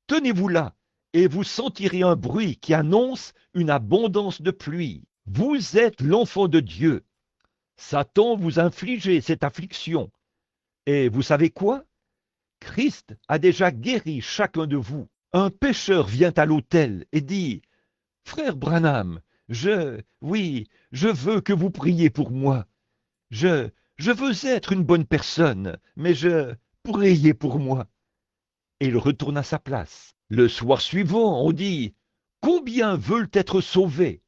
Tenez-vous là, et vous sentirez un bruit qui annonce une abondance de pluie. Vous êtes l'enfant de Dieu. Satan vous infligeait cette affliction. Et vous savez quoi? Christ a déjà guéri chacun de vous. Un pécheur vient à l'autel et dit, « Frère Branham, oui, je veux que vous priez pour moi. Je veux être une bonne personne, mais priez pour moi. » Et il retourne à sa place. Le soir suivant, on dit, « Combien veulent être sauvés ?»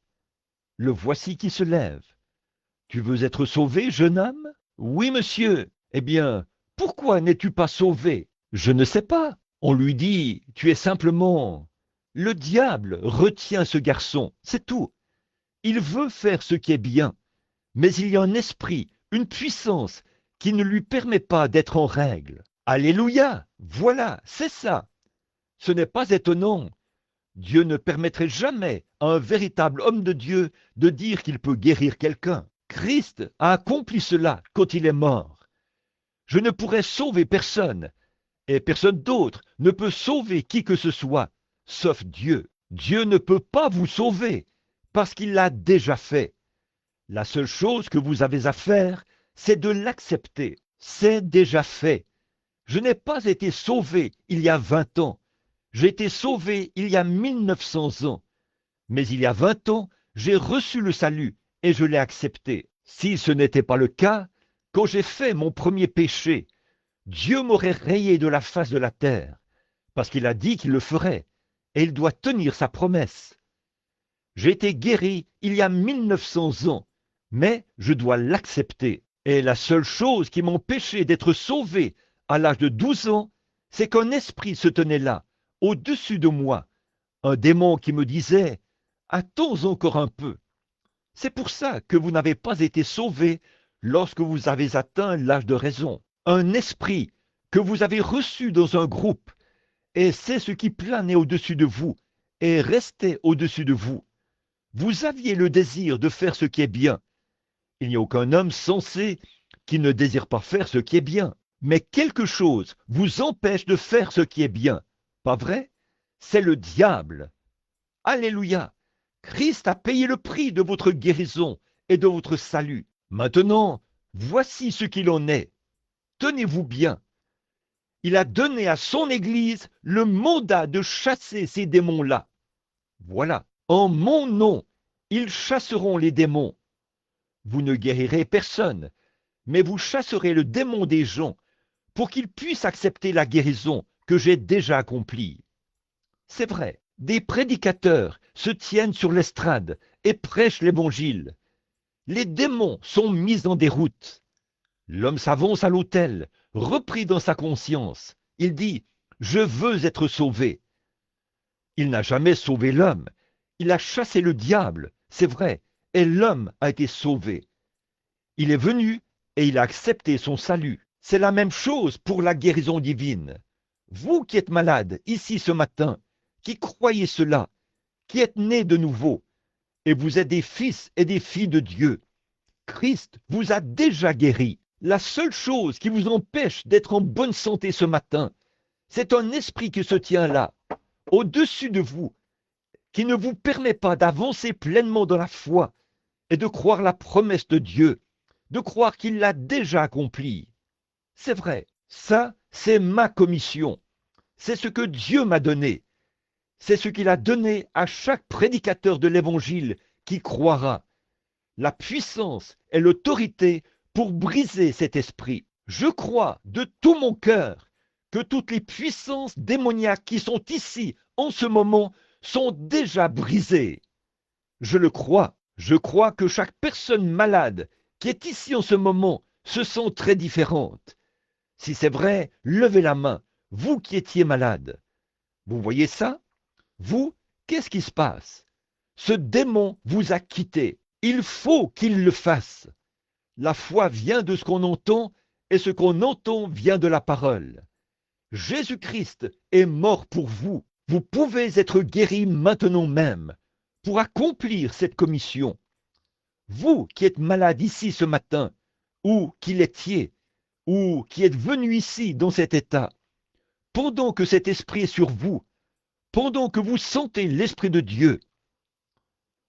Le voici qui se lève. « Tu veux être sauvé, jeune homme? »« Oui, monsieur. »« Eh bien, pourquoi n'es-tu pas sauvé? »« Je ne sais pas. » On lui dit, « Tu es simplement... » Le diable retient ce garçon, c'est tout. Il veut faire ce qui est bien, mais il y a un esprit, une puissance qui ne lui permet pas d'être en règle. Alléluia! Voilà, c'est ça. Ce n'est pas étonnant. Dieu ne permettrait jamais à un véritable homme de Dieu de dire qu'il peut guérir quelqu'un. Christ a accompli cela quand il est mort. Je ne pourrais sauver personne, et personne d'autre ne peut sauver qui que ce soit, sauf Dieu. Dieu ne peut pas vous sauver, parce qu'il l'a déjà fait. La seule chose que vous avez à faire, c'est de l'accepter. C'est déjà fait. Je n'ai pas été sauvé il y a 20 ans. J'ai été sauvé il y a 1900 ans. Mais il y a 20 ans, j'ai reçu le salut et je l'ai accepté. Si ce n'était pas le cas, quand j'ai fait mon premier péché, Dieu m'aurait rayé de la face de la terre, parce qu'il a dit qu'il le ferait, et il doit tenir sa promesse. J'ai été guéri il y a 1900 ans, mais je dois l'accepter. Et la seule chose qui m'empêchait d'être sauvé à l'âge de 12 ans, c'est qu'un esprit se tenait là, au-dessus de moi, un démon qui me disait « Attends encore un peu ». C'est pour ça que vous n'avez pas été sauvé lorsque vous avez atteint l'âge de raison. Un esprit que vous avez reçu dans un groupe, et c'est ce qui planait au-dessus de vous, et restait au-dessus de vous. Vous aviez le désir de faire ce qui est bien. Il n'y a aucun homme sensé qui ne désire pas faire ce qui est bien. Mais quelque chose vous empêche de faire ce qui est bien. Pas vrai? C'est le diable. Alléluia! Christ a payé le prix de votre guérison et de votre salut. Maintenant, voici ce qu'il en est. Tenez-vous bien. Il a donné à son Église le mandat de chasser ces démons-là. Voilà. En mon nom, ils chasseront les démons. Vous ne guérirez personne, mais vous chasserez le démon des gens pour qu'ils puissent accepter la guérison que j'ai déjà accomplie. C'est vrai, des prédicateurs se tiennent sur l'estrade et prêchent l'évangile. Les démons sont mis en déroute. L'homme s'avance à l'autel, repris dans sa conscience. Il dit « Je veux être sauvé ». Il n'a jamais sauvé l'homme. Il a chassé le diable, c'est vrai, et l'homme a été sauvé. Il est venu et il a accepté son salut. C'est la même chose pour la guérison divine. Vous qui êtes malade ici ce matin, qui croyez cela, qui êtes nés de nouveau, et vous êtes des fils et des filles de Dieu, Christ vous a déjà guéri. La seule chose qui vous empêche d'être en bonne santé ce matin, C'est un esprit qui se tient là, au-dessus de vous, qui ne vous permet pas d'avancer pleinement dans la foi et de croire la promesse de Dieu, de croire qu'il l'a déjà accomplie. C'est vrai, ça, c'est ma commission. C'est ce que Dieu m'a donné. C'est ce qu'il a donné à chaque prédicateur de l'Évangile qui croira. La puissance et l'autorité pour briser cet esprit. Je crois de tout mon cœur que toutes les puissances démoniaques qui sont ici en ce moment sont déjà brisées. Je le crois. Je crois que chaque personne malade qui est ici en ce moment se sent très différente. Si c'est vrai, levez la main, vous qui étiez malade. Vous voyez ça? Vous, qu'est-ce qui se passe? Ce démon vous a quitté. Il faut qu'il le fasse. La foi vient de ce qu'on entend et ce qu'on entend vient de la parole. Jésus-Christ est mort pour vous. Vous pouvez être guéri maintenant même pour accomplir cette commission. Vous qui êtes malade ici ce matin, ou qui l'étiez, ou qui êtes venu ici dans cet état, pendant que cet esprit est sur vous, pendant que vous sentez l'Esprit de Dieu,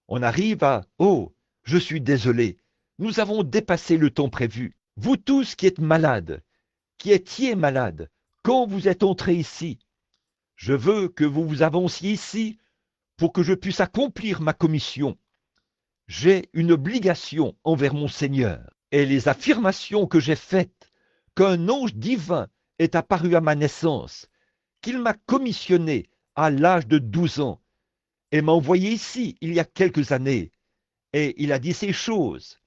on arrive à « Oh, je suis désolé, nous avons dépassé le temps prévu. » Vous tous qui êtes malades, qui étiez malades, quand vous êtes entrés ici, je veux que vous vous avanciez ici pour que je puisse accomplir ma commission. J'ai une obligation envers mon Seigneur. Et les affirmations que j'ai faites, qu'un ange divin est apparu à ma naissance, qu'il m'a commissionné à l'âge de 12 ans, et m'a envoyé ici il y a quelques années, et il a dit ces choses.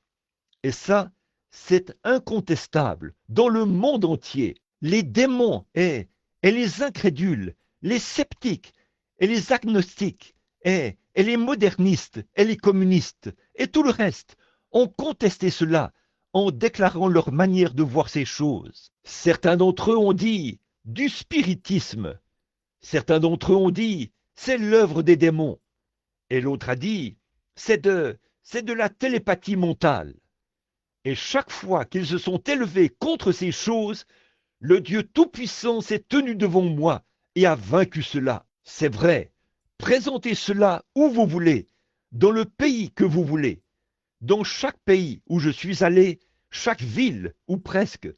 Et ça, c'est incontestable dans le monde entier. Les démons et les incrédules, les sceptiques et les agnostiques et les modernistes et les communistes et tout le reste ont contesté cela en déclarant leur manière de voir ces choses. Certains d'entre eux ont dit du spiritisme. Certains d'entre eux ont dit c'est l'œuvre des démons. Et l'autre a dit c'est de la télépathie mentale. Et chaque fois qu'ils se sont élevés contre ces choses, le Dieu Tout-Puissant s'est tenu devant moi et a vaincu cela. C'est vrai, présentez cela où vous voulez, dans le pays que vous voulez. Dans chaque pays où je suis allé, chaque ville, ou presque,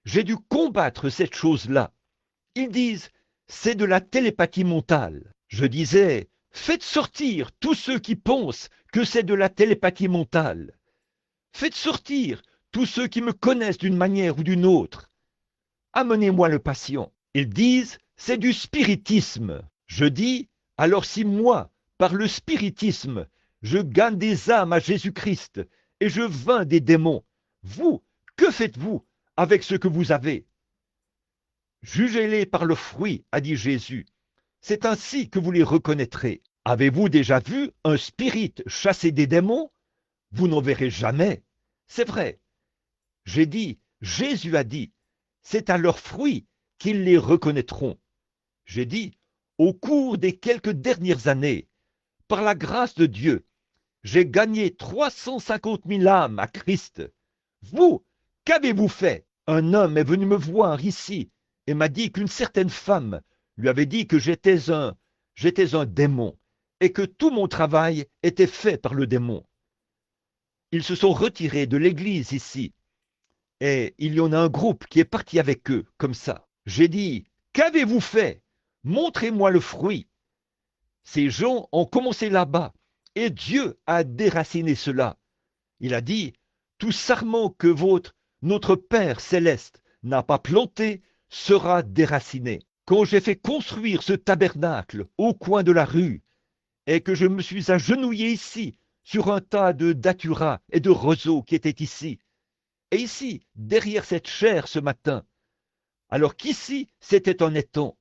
j'ai dû combattre cette chose-là. Ils disent, c'est de la télépathie mentale. Je disais, faites sortir tous ceux qui pensent que c'est de la télépathie mentale. Faites sortir tous ceux qui me connaissent d'une manière ou d'une autre. Amenez-moi le patient. Ils disent, c'est du spiritisme. Je dis, alors si moi, par le spiritisme, je gagne des âmes à Jésus-Christ et je vainc des démons, vous, que faites-vous avec ce que vous avez? Jugez-les par le fruit, a dit Jésus. C'est ainsi que vous les reconnaîtrez. Avez-vous déjà vu un spirit chasser des démons? Vous n'en verrez jamais. C'est vrai. J'ai dit, Jésus a dit, c'est à leurs fruits qu'ils les reconnaîtront. J'ai dit, au cours des quelques dernières années, par la grâce de Dieu, j'ai gagné 350 000 âmes à Christ. Vous, qu'avez-vous fait? Un homme est venu me voir ici et m'a dit qu'une certaine femme lui avait dit que j'étais un démon et que tout mon travail était fait par le démon. Ils se sont retirés de l'église ici et il y en a un groupe qui est parti avec eux, comme ça. J'ai dit, qu'avez-vous fait? Montrez-moi le fruit. Ces gens ont commencé là-bas et Dieu a déraciné cela. Il a dit, tout sarment que notre Père céleste n'a pas planté sera déraciné. Quand j'ai fait construire ce tabernacle au coin de la rue et que je me suis agenouillé ici sur un tas de datura et de roseaux qui étaient ici, et ici, derrière cette chaire ce matin, alors qu'ici c'était un étang,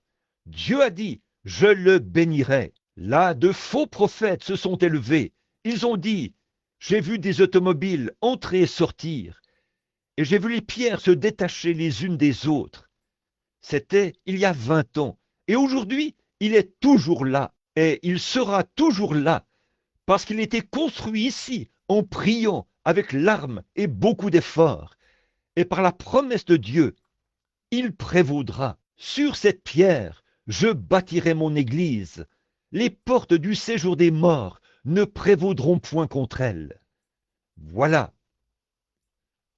Dieu a dit, je le bénirai. Là, de faux prophètes se sont élevés. Ils ont dit, j'ai vu des automobiles entrer et sortir, et j'ai vu les pierres se détacher les unes des autres. C'était il y a 20 ans, et aujourd'hui, il est toujours là, et il sera toujours là, parce qu'il était construit ici, en priant, avec larmes et beaucoup d'efforts, et par la promesse de Dieu, il prévaudra. Sur cette pierre, je bâtirai mon église. Les portes du séjour des morts ne prévaudront point contre elle. Voilà.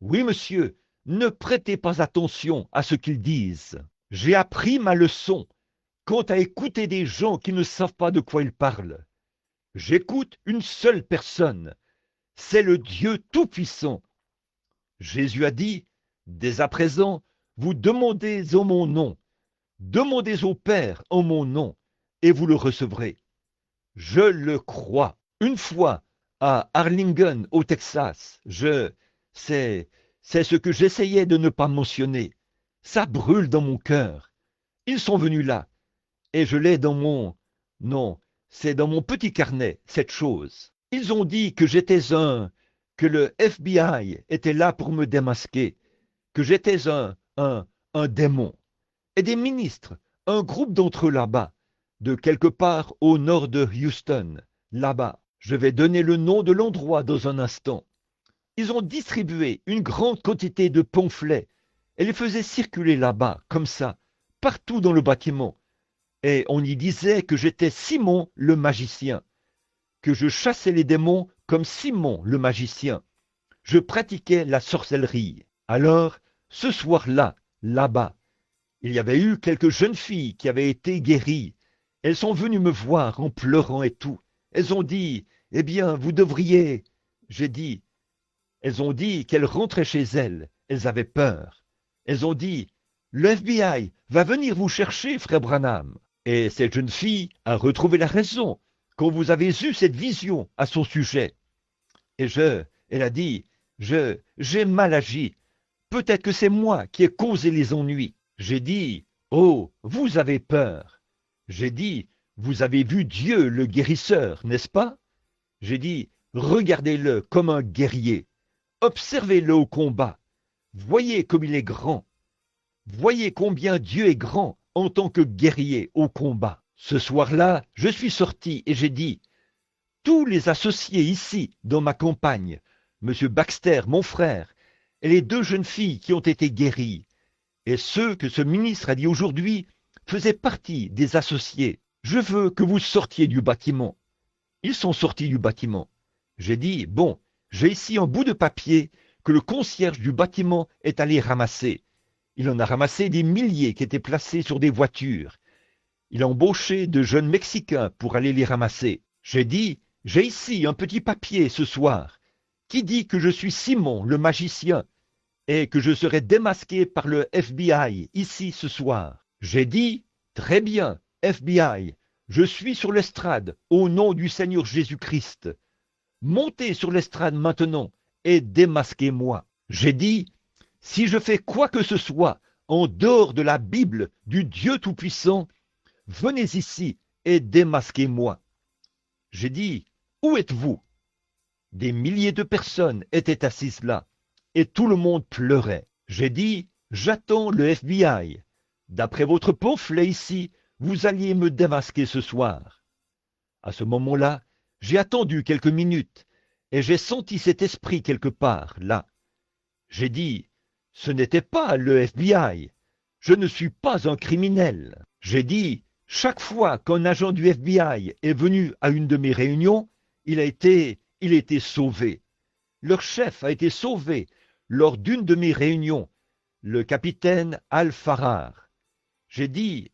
Oui, monsieur, ne prêtez pas attention à ce qu'ils disent. J'ai appris ma leçon quant à écouter des gens qui ne savent pas de quoi ils parlent. J'écoute une seule personne, c'est le Dieu Tout-Puissant. Jésus a dit, dès à présent, vous demandez en mon nom, demandez au Père en mon nom, et vous le recevrez. Je le crois. Une fois, à Arlington, au Texas, c'est ce que j'essayais de ne pas mentionner. Ça brûle dans mon cœur. Ils sont venus là, et je l'ai dans mon... Non, c'est dans mon petit carnet, cette chose. Ils ont dit que que le FBI était là pour me démasquer, que j'étais un démon. Et des ministres, un groupe d'entre eux là-bas, de quelque part au nord de Houston, là-bas. Je vais donner le nom de l'endroit dans un instant. Ils ont distribué une grande quantité de pamphlets et les faisaient circuler là-bas, comme ça, partout dans le bâtiment. Et on y disait que j'étais Simon le magicien, que je chassais les démons comme Simon le magicien. Je pratiquais la sorcellerie. Alors, ce soir-là, là-bas, il y avait eu quelques jeunes filles qui avaient été guéries. Elles sont venues me voir en pleurant et tout. Elles ont dit, eh bien, vous devriez... J'ai dit, elles ont dit qu'elles rentraient chez elles. Elles avaient peur. Elles ont dit, le FBI va venir vous chercher, frère Branham. Et cette jeune fille a retrouvé la raison quand vous avez eu cette vision à son sujet. Et elle a dit, j'ai mal agi. Peut-être que c'est moi qui ai causé les ennuis. J'ai dit, oh, vous avez peur. J'ai dit, vous avez vu Dieu le guérisseur, n'est-ce pas? J'ai dit, regardez-le comme un guerrier. Observez-le au combat. Voyez comme il est grand. Voyez combien Dieu est grand en tant que guerrier au combat. Ce soir-là, je suis sorti et j'ai dit, tous les associés ici, dans ma campagne, M. Baxter, mon frère, et les deux jeunes filles qui ont été guéries, et ceux que ce ministre a dit aujourd'hui faisaient partie des associés. Je veux que vous sortiez du bâtiment. Ils sont sortis du bâtiment. J'ai dit, bon, j'ai ici un bout de papier que le concierge du bâtiment est allé ramasser. Il en a ramassé des milliers qui étaient placés sur des voitures. Il a embauché de jeunes Mexicains pour aller les ramasser. J'ai dit, j'ai ici un petit papier ce soir qui dit que je suis Simon le magicien et que je serai démasqué par le FBI ici ce soir. J'ai dit, très bien, FBI, je suis sur l'estrade au nom du Seigneur Jésus-Christ. Montez sur l'estrade maintenant et démasquez-moi. J'ai dit, si je fais quoi que ce soit en dehors de la Bible du Dieu Tout-Puissant, venez ici et démasquez-moi. J'ai dit, où êtes-vous? Des milliers de personnes étaient assises là, et tout le monde pleurait. J'ai dit, j'attends le FBI. D'après votre pamphlet ici, vous alliez me démasquer ce soir. À ce moment-là, j'ai attendu quelques minutes, et j'ai senti cet esprit quelque part, là. J'ai dit, ce n'était pas le FBI. Je ne suis pas un criminel. J'ai dit, chaque fois qu'un agent du FBI est venu à une de mes réunions, il a été sauvé. Leur chef a été sauvé lors d'une de mes réunions, le capitaine Al-Farrar. J'ai dit,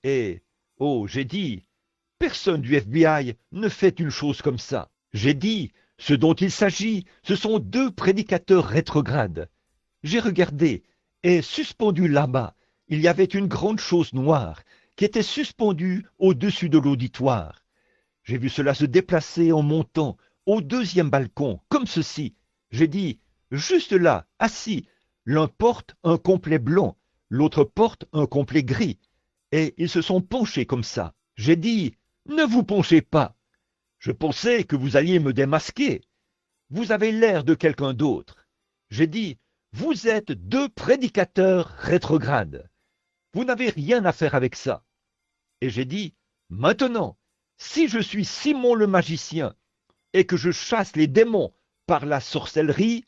personne du FBI ne fait une chose comme ça. J'ai dit, ce dont il s'agit, ce sont deux prédicateurs rétrogrades. J'ai regardé, et suspendu là-bas, il y avait une grande chose noire qui était suspendue au-dessus de l'auditoire. J'ai vu cela se déplacer en montant au deuxième balcon, comme ceci. J'ai dit, juste là, assis, l'un porte un complet blanc, l'autre porte un complet gris, et ils se sont penchés comme ça. J'ai dit, ne vous penchez pas. Je pensais que vous alliez me démasquer. Vous avez l'air de quelqu'un d'autre. J'ai dit, vous êtes deux prédicateurs rétrogrades. Vous n'avez rien à faire avec ça. Et j'ai dit, maintenant, si je suis Simon le magicien et que je chasse les démons par la sorcellerie,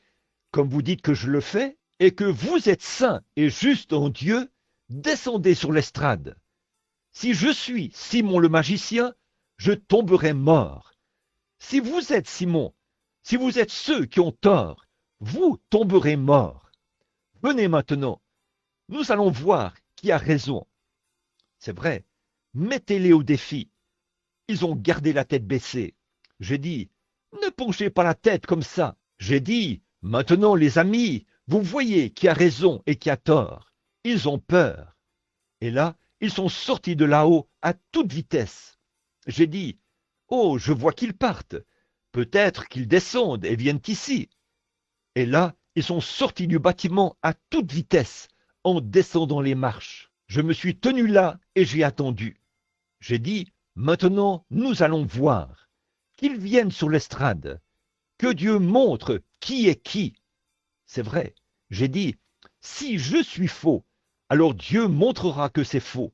comme vous dites que je le fais, et que vous êtes saint et juste en Dieu, descendez sur l'estrade. Si je suis Simon le magicien, je tomberai mort. Si vous êtes Simon, si vous êtes ceux qui ont tort, vous tomberez mort. Venez maintenant, nous allons voir qui a raison. C'est vrai, mettez-les au défi. Ils ont gardé la tête baissée. J'ai dit, ne penchez pas la tête comme ça. J'ai dit, maintenant les amis, vous voyez qui a raison et qui a tort. Ils ont peur. Et là, ils sont sortis de là-haut à toute vitesse. J'ai dit, oh, je vois qu'ils partent. Peut-être qu'ils descendent et viennent ici. Et là, ils sont sortis du bâtiment à toute vitesse, en descendant les marches. Je me suis tenu là et j'ai attendu. J'ai dit, maintenant, nous allons voir. Qu'ils viennent sur l'estrade. Que Dieu montre qui est qui. C'est vrai, j'ai dit, si je suis faux, alors Dieu montrera que c'est faux.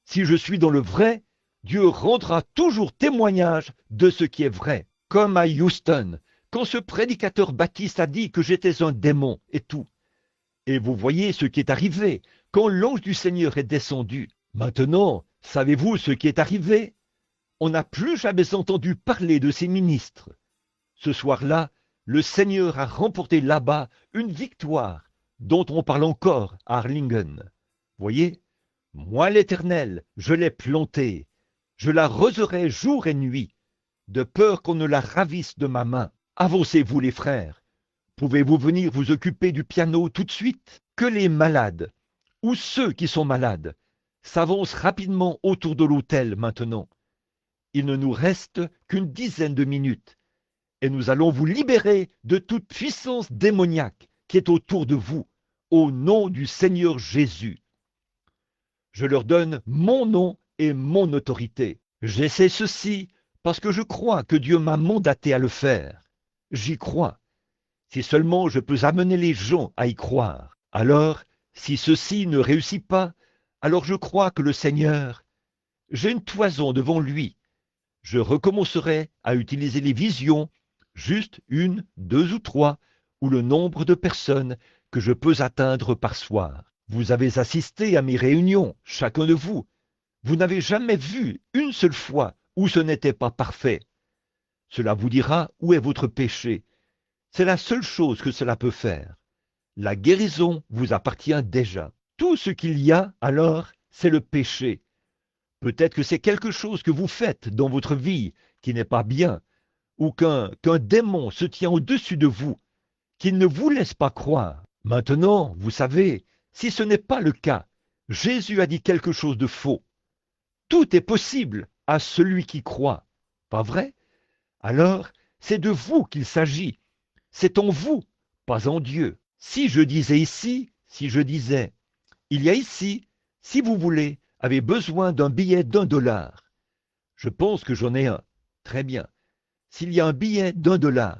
Si je suis dans le vrai, Dieu rendra toujours témoignage de ce qui est vrai. Comme à Houston, quand ce prédicateur baptiste a dit que j'étais un démon et tout. Et vous voyez ce qui est arrivé quand l'ange du Seigneur est descendu. Maintenant, savez-vous ce qui est arrivé? On n'a plus jamais entendu parler de ces ministres. Ce soir-là, le Seigneur a remporté là-bas une victoire dont on parle encore à Harlingen. Voyez, moi l'Éternel, je l'ai plantée, je l'arroserai jour et nuit, de peur qu'on ne la ravisse de ma main. Avancez-vous les frères. Pouvez-vous venir vous occuper du piano tout de suite? Que les malades, ou ceux qui sont malades, s'avancent rapidement autour de l'autel maintenant. Il ne nous reste qu'une dizaine de minutes, et nous allons vous libérer de toute puissance démoniaque qui est autour de vous, au nom du Seigneur Jésus. Je leur donne mon nom et mon autorité. J'essaie ceci parce que je crois que Dieu m'a mandaté à le faire. J'y crois. Si seulement je peux amener les gens à y croire. Alors, si ceci ne réussit pas, alors je crois que le Seigneur, j'ai une toison devant lui. Je recommencerai à utiliser les visions, juste une, deux ou trois, ou le nombre de personnes que je peux atteindre par soir. Vous avez assisté à mes réunions, chacun de vous. Vous n'avez jamais vu une seule fois où ce n'était pas parfait. Cela vous dira où est votre péché. C'est la seule chose que cela peut faire. La guérison vous appartient déjà. Tout ce qu'il y a, alors, c'est le péché. Peut-être que c'est quelque chose que vous faites dans votre vie qui n'est pas bien, ou qu'un démon se tient au-dessus de vous, qu'il ne vous laisse pas croire. Maintenant, vous savez, si ce n'est pas le cas, Jésus a dit quelque chose de faux. Tout est possible à celui qui croit. Pas vrai? Alors, c'est de vous qu'il s'agit. C'est en vous, pas en Dieu. Si je disais ici, si je disais, il y a ici, si vous voulez, avez besoin d'un billet d'1 $. Je pense que j'en ai un. Très bien. S'il y a un billet d'1 $,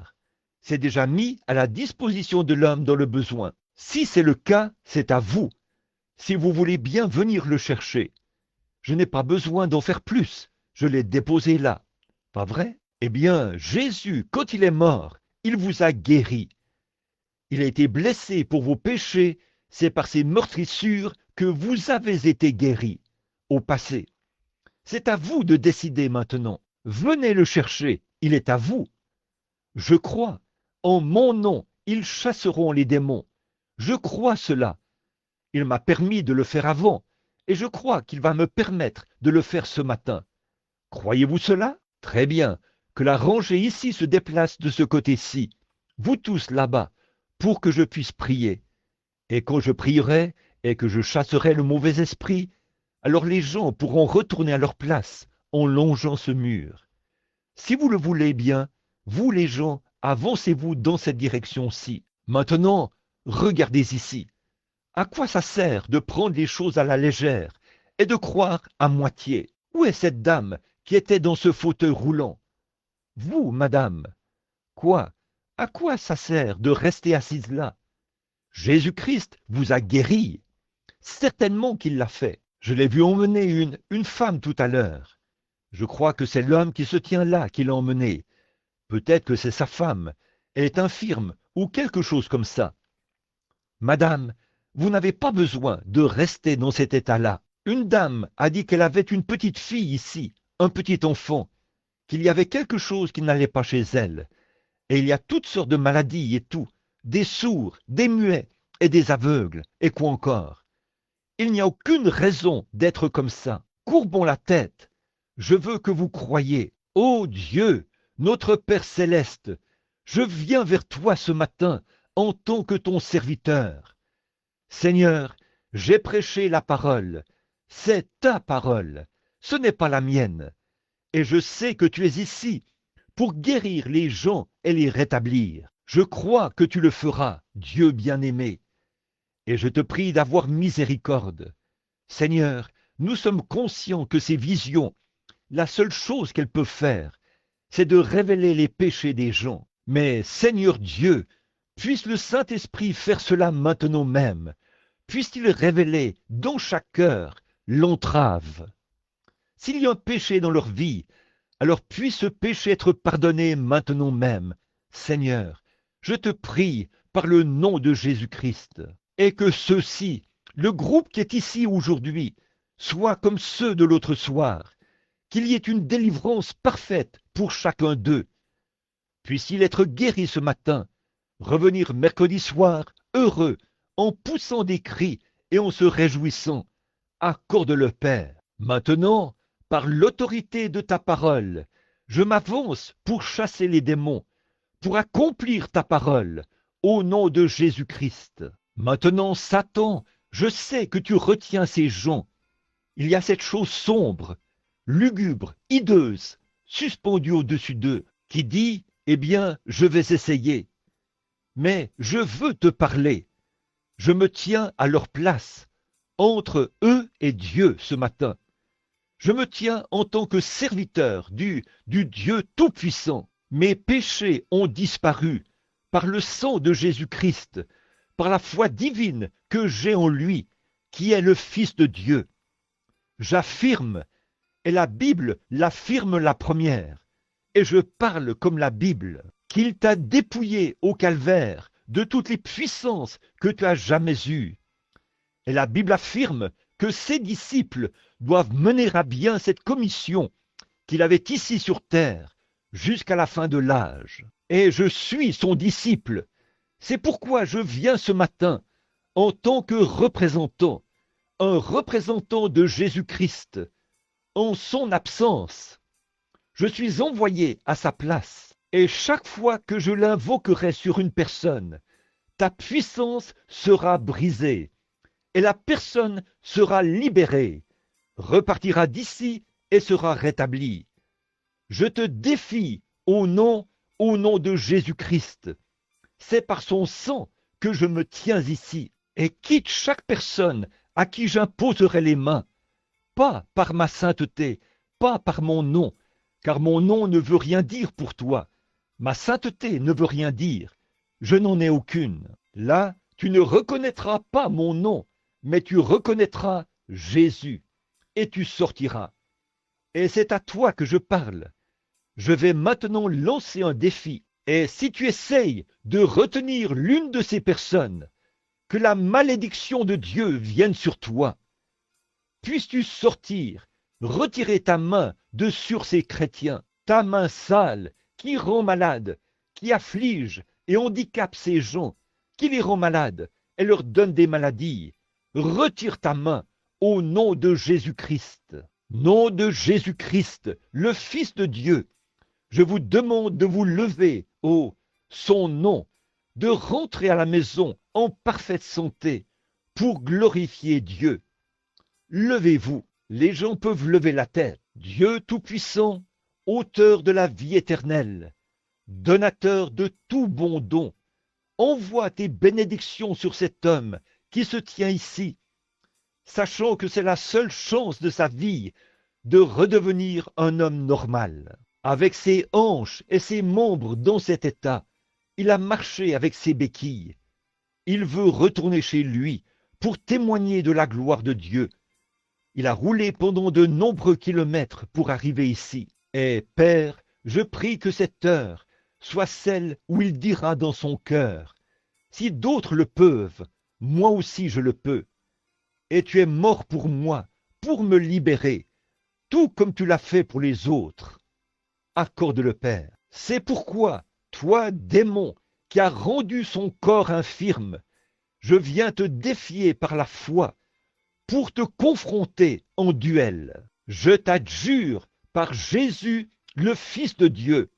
c'est déjà mis à la disposition de l'homme dans le besoin. Si c'est le cas, c'est à vous. Si vous voulez bien venir le chercher. Je n'ai pas besoin d'en faire plus. Je l'ai déposé là. Pas vrai? Eh bien, Jésus, quand il est mort, il vous a guéri. Il a été blessé pour vos péchés. C'est par ses meurtrissures que vous avez été guéris au passé. C'est à vous de décider maintenant. Venez le chercher. Il est à vous. Je crois. En mon nom, ils chasseront les démons. Je crois cela. Il m'a permis de le faire avant, et je crois qu'il va me permettre de le faire ce matin. Croyez-vous cela? Très bien. Que la rangée ici se déplace de ce côté-ci, vous tous là-bas, pour que je puisse prier. Et quand je prierai et que je chasserai le mauvais esprit, alors les gens pourront retourner à leur place en longeant ce mur. Si vous le voulez bien, vous les gens, avancez-vous dans cette direction-ci. Maintenant, regardez ici. À quoi ça sert de prendre les choses à la légère et de croire à moitié? Où est cette dame qui était dans ce fauteuil roulant? Vous, madame, quoi? À quoi ça sert de rester assise là? Jésus-Christ vous a guéri. Certainement qu'il l'a fait. Je l'ai vu emmener une femme tout à l'heure. Je crois que c'est l'homme qui se tient là qui l'a emmenée. Peut-être que c'est sa femme. Elle est infirme ou quelque chose comme ça. Madame, Vous n'avez pas besoin de rester dans cet état-là. Une dame a dit qu'elle avait une petite fille ici, un petit enfant, qu'il y avait quelque chose qui n'allait pas chez elle. Et il y a toutes sortes de maladies et tout, des sourds, des muets et des aveugles, et quoi encore. Il n'y a aucune raison d'être comme ça. Courbons la tête. Je veux que vous croyiez. Ô Dieu, notre Père céleste, je viens vers toi ce matin en tant que ton serviteur. Seigneur, j'ai prêché la parole. C'est ta parole. Ce n'est pas la mienne. Et je sais que tu es ici pour guérir les gens et les rétablir. Je crois que tu le feras, Dieu bien-aimé. Et je te prie d'avoir miséricorde. Seigneur, nous sommes conscients que ces visions, la seule chose qu'elles peuvent faire, c'est de révéler les péchés des gens. Mais Seigneur Dieu, puisse le Saint-Esprit faire cela maintenant même. Puisse-t-il révéler dans chaque cœur l'entrave. S'il y a un péché dans leur vie, alors puisse ce péché être pardonné maintenant même. Seigneur, je te prie par le nom de Jésus-Christ, et que ceux-ci, le groupe qui est ici aujourd'hui, soit comme ceux de l'autre soir, qu'il y ait une délivrance parfaite pour chacun d'eux. Puisse-t-il être guéri ce matin, revenir mercredi soir, heureux, en poussant des cris et en se réjouissant. Accorde-le, Père. Maintenant, par l'autorité de ta parole, je m'avance pour chasser les démons, pour accomplir ta parole, au nom de Jésus-Christ. Maintenant, Satan, je sais que tu retiens ces gens. Il y a cette chose sombre, lugubre, hideuse, suspendue au-dessus d'eux, qui dit, eh bien, je vais essayer. Mais je veux te parler. Je me tiens à leur place, entre eux et Dieu ce matin. Je me tiens en tant que serviteur du Dieu Tout-Puissant. Mes péchés ont disparu par le sang de Jésus-Christ, par la foi divine que j'ai en lui, qui est le Fils de Dieu. J'affirme, et la Bible l'affirme la première, et je parle comme la Bible, qu'il t'a dépouillé au calvaire de toutes les puissances que tu as jamais eues. Et la Bible affirme que ses disciples doivent mener à bien cette commission qu'il avait ici sur terre jusqu'à la fin de l'âge. Et je suis son disciple. C'est pourquoi je viens ce matin en tant que représentant, un représentant de Jésus-Christ, en son absence. Je suis envoyé à sa place, et chaque fois que je l'invoquerai sur une personne, ta puissance sera brisée, et la personne sera libérée, repartira d'ici et sera rétablie. Je te défie au nom de Jésus-Christ. C'est par son sang que je me tiens ici, et quitte chaque personne à qui j'imposerai les mains, pas par ma sainteté, pas par mon nom, car mon nom ne veut rien dire pour toi. Ma sainteté ne veut rien dire. Je n'en ai aucune. Là, tu ne reconnaîtras pas mon nom, mais tu reconnaîtras Jésus, et tu sortiras. Et c'est à toi que je parle. Je vais maintenant lancer un défi. Et si tu essayes de retenir l'une de ces personnes, que la malédiction de Dieu vienne sur toi. Puisses-tu sortir, retirer ta main de sur ces chrétiens, ta main sale qui rend malade, qui afflige et handicape ces gens, qui les rend malades et leur donne des maladies. Retire ta main au nom de Jésus-Christ. Nom de Jésus-Christ, le Fils de Dieu. Je vous demande de vous lever au son nom, de rentrer à la maison en parfaite santé pour glorifier Dieu. Levez-vous, les gens peuvent lever la tête. Dieu Tout-Puissant, auteur de la vie éternelle, donateur de tout bon don, envoie tes bénédictions sur cet homme qui se tient ici, sachant que c'est la seule chance de sa vie de redevenir un homme normal. Avec ses hanches et ses membres dans cet état, il a marché avec ses béquilles. Il veut retourner chez lui pour témoigner de la gloire de Dieu. Il a roulé pendant de nombreux kilomètres pour arriver ici. Et Père, je prie que cette heure soit celle où il dira dans son cœur, si d'autres le peuvent, moi aussi je le peux. Et tu es mort pour moi, pour me libérer, tout comme tu l'as fait pour les autres. Accorde le Père. C'est pourquoi, toi, démon, qui as rendu son corps infirme, je viens te défier par la foi, pour te confronter en duel. Je t'adjure par Jésus, le Fils de Dieu,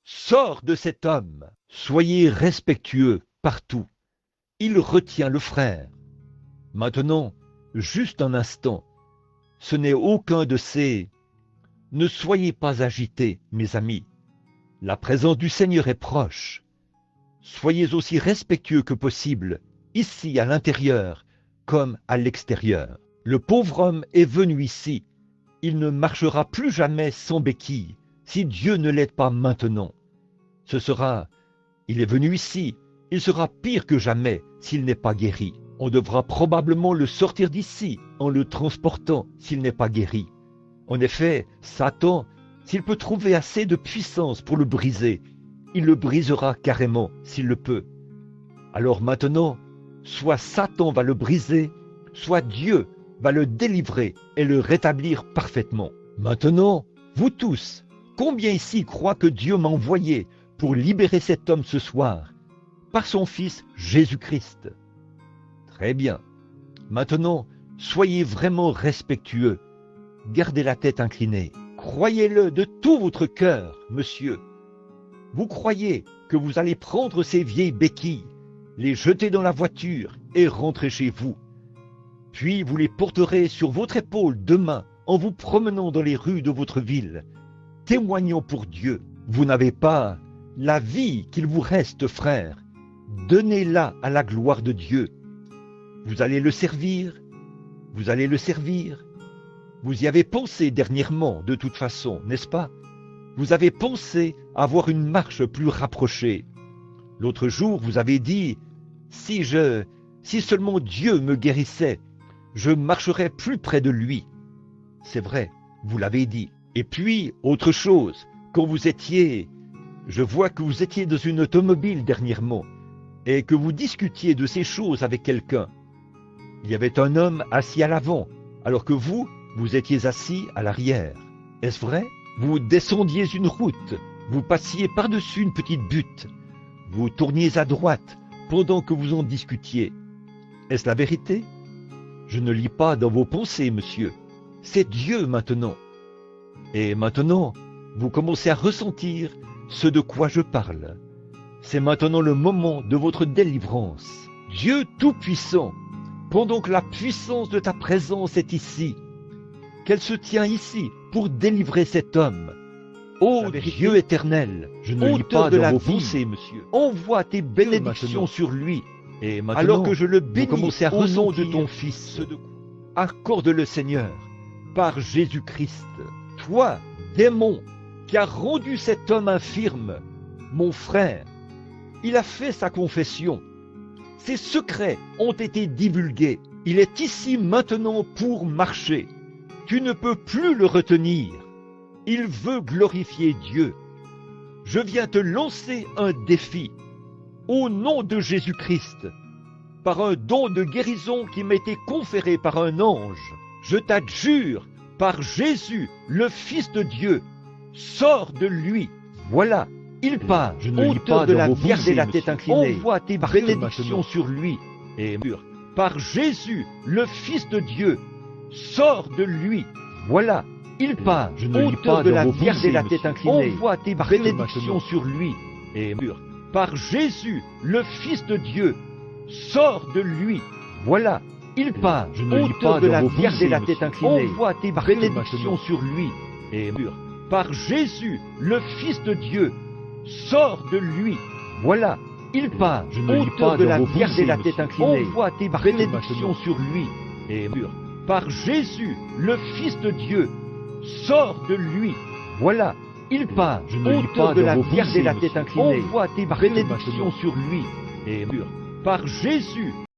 sors de cet homme. Soyez respectueux partout. Il retient le frère. Maintenant, juste un instant, ce n'est aucun de ces... Ne soyez pas agités, mes amis. La présence du Seigneur est proche. Soyez aussi respectueux que possible, ici à l'intérieur comme à l'extérieur. Le pauvre homme est venu ici. Il ne marchera plus jamais sans béquille, si Dieu ne l'aide pas maintenant. Il est venu ici, il sera pire que jamais s'il n'est pas guéri. On devra probablement le sortir d'ici en le transportant s'il n'est pas guéri. En effet, Satan, s'il peut trouver assez de puissance pour le briser, il le brisera carrément s'il le peut. Alors maintenant, soit Satan va le briser, soit Dieu va le délivrer et le rétablir parfaitement. Maintenant, vous tous, combien ici croient que Dieu m'a envoyé pour libérer cet homme ce soir, par son Fils Jésus-Christ? Très bien. Maintenant, soyez vraiment respectueux. Gardez la tête inclinée. Croyez-le de tout votre cœur, monsieur. Vous croyez que vous allez prendre ces vieilles béquilles, les jeter dans la voiture et rentrer chez vous. Puis vous les porterez sur votre épaule demain en vous promenant dans les rues de votre ville, témoignant pour Dieu. Vous n'avez pas la vie qu'il vous reste, frère. Donnez-la à la gloire de Dieu. Vous allez le servir, vous allez le servir. Vous y avez pensé dernièrement, de toute façon, n'est-ce pas? Vous avez pensé avoir une marche plus rapprochée. L'autre jour, vous avez dit, si seulement Dieu me guérissait, je marcherais plus près de lui. C'est vrai, vous l'avez dit. Et puis, autre chose, je vois que vous étiez dans une automobile dernièrement, et que vous discutiez de ces choses avec quelqu'un. Il y avait un homme assis à l'avant, alors que vous étiez assis à l'arrière. Est-ce vrai? Vous descendiez une route, vous passiez par-dessus une petite butte, vous tourniez à droite pendant que vous en discutiez. Est-ce la vérité? Je ne lis pas dans vos pensées, monsieur. C'est Dieu maintenant. Et maintenant, vous commencez à ressentir ce de quoi je parle. C'est maintenant le moment de votre délivrance. Dieu Tout-Puissant, pendant que la puissance de ta présence est ici, qu'elle se tient ici pour délivrer cet homme. Ô Dieu éternel, je ne lis pas dans vos pensées, monsieur. Envoie tes bénédictions sur lui. Et maintenant, alors que je le bénis au nom de ton Fils, accorde-le, Seigneur, par Jésus-Christ. Toi, démon, qui as rendu cet homme infirme, mon frère, il a fait sa confession. Ses secrets ont été divulgués. Il est ici maintenant pour marcher. Tu ne peux plus le retenir. Il veut glorifier Dieu. Je viens te lancer un défi. Au nom de Jésus-Christ, par un don de guérison qui m'a été conféré par un ange, je t'adjure, par Jésus, le Fils de Dieu, sors de lui. Voilà, il part. Je ne lis pas de la Vierge, la tête inclinée. Envoie tes bénédictions sur lui. Et par Jésus, le Fils de Dieu, sors de lui. Voilà, il part. Je ne lis pas de la Vierge, la tête inclinée. Envoie tes bénédictions sur lui. Et par Jésus, le Fils de Dieu, sors de lui. Voilà, il part. Je ne lis pas de la Vierge, la tête inclinée. Envoie tes bénédictions sur lui. Et par Jésus, le Fils de Dieu, sors de lui. Voilà, il part. Je ne lis pas de la Vierge, la tête inclinée. Envoie tes bénédictions sur lui. Et par Jésus, le Fils de Dieu, sors de lui. Voilà, il part. Je ne lis pas de la Vierge, la tête inclinée. Envoie tes bénédictions sur lui. Et par Jésus,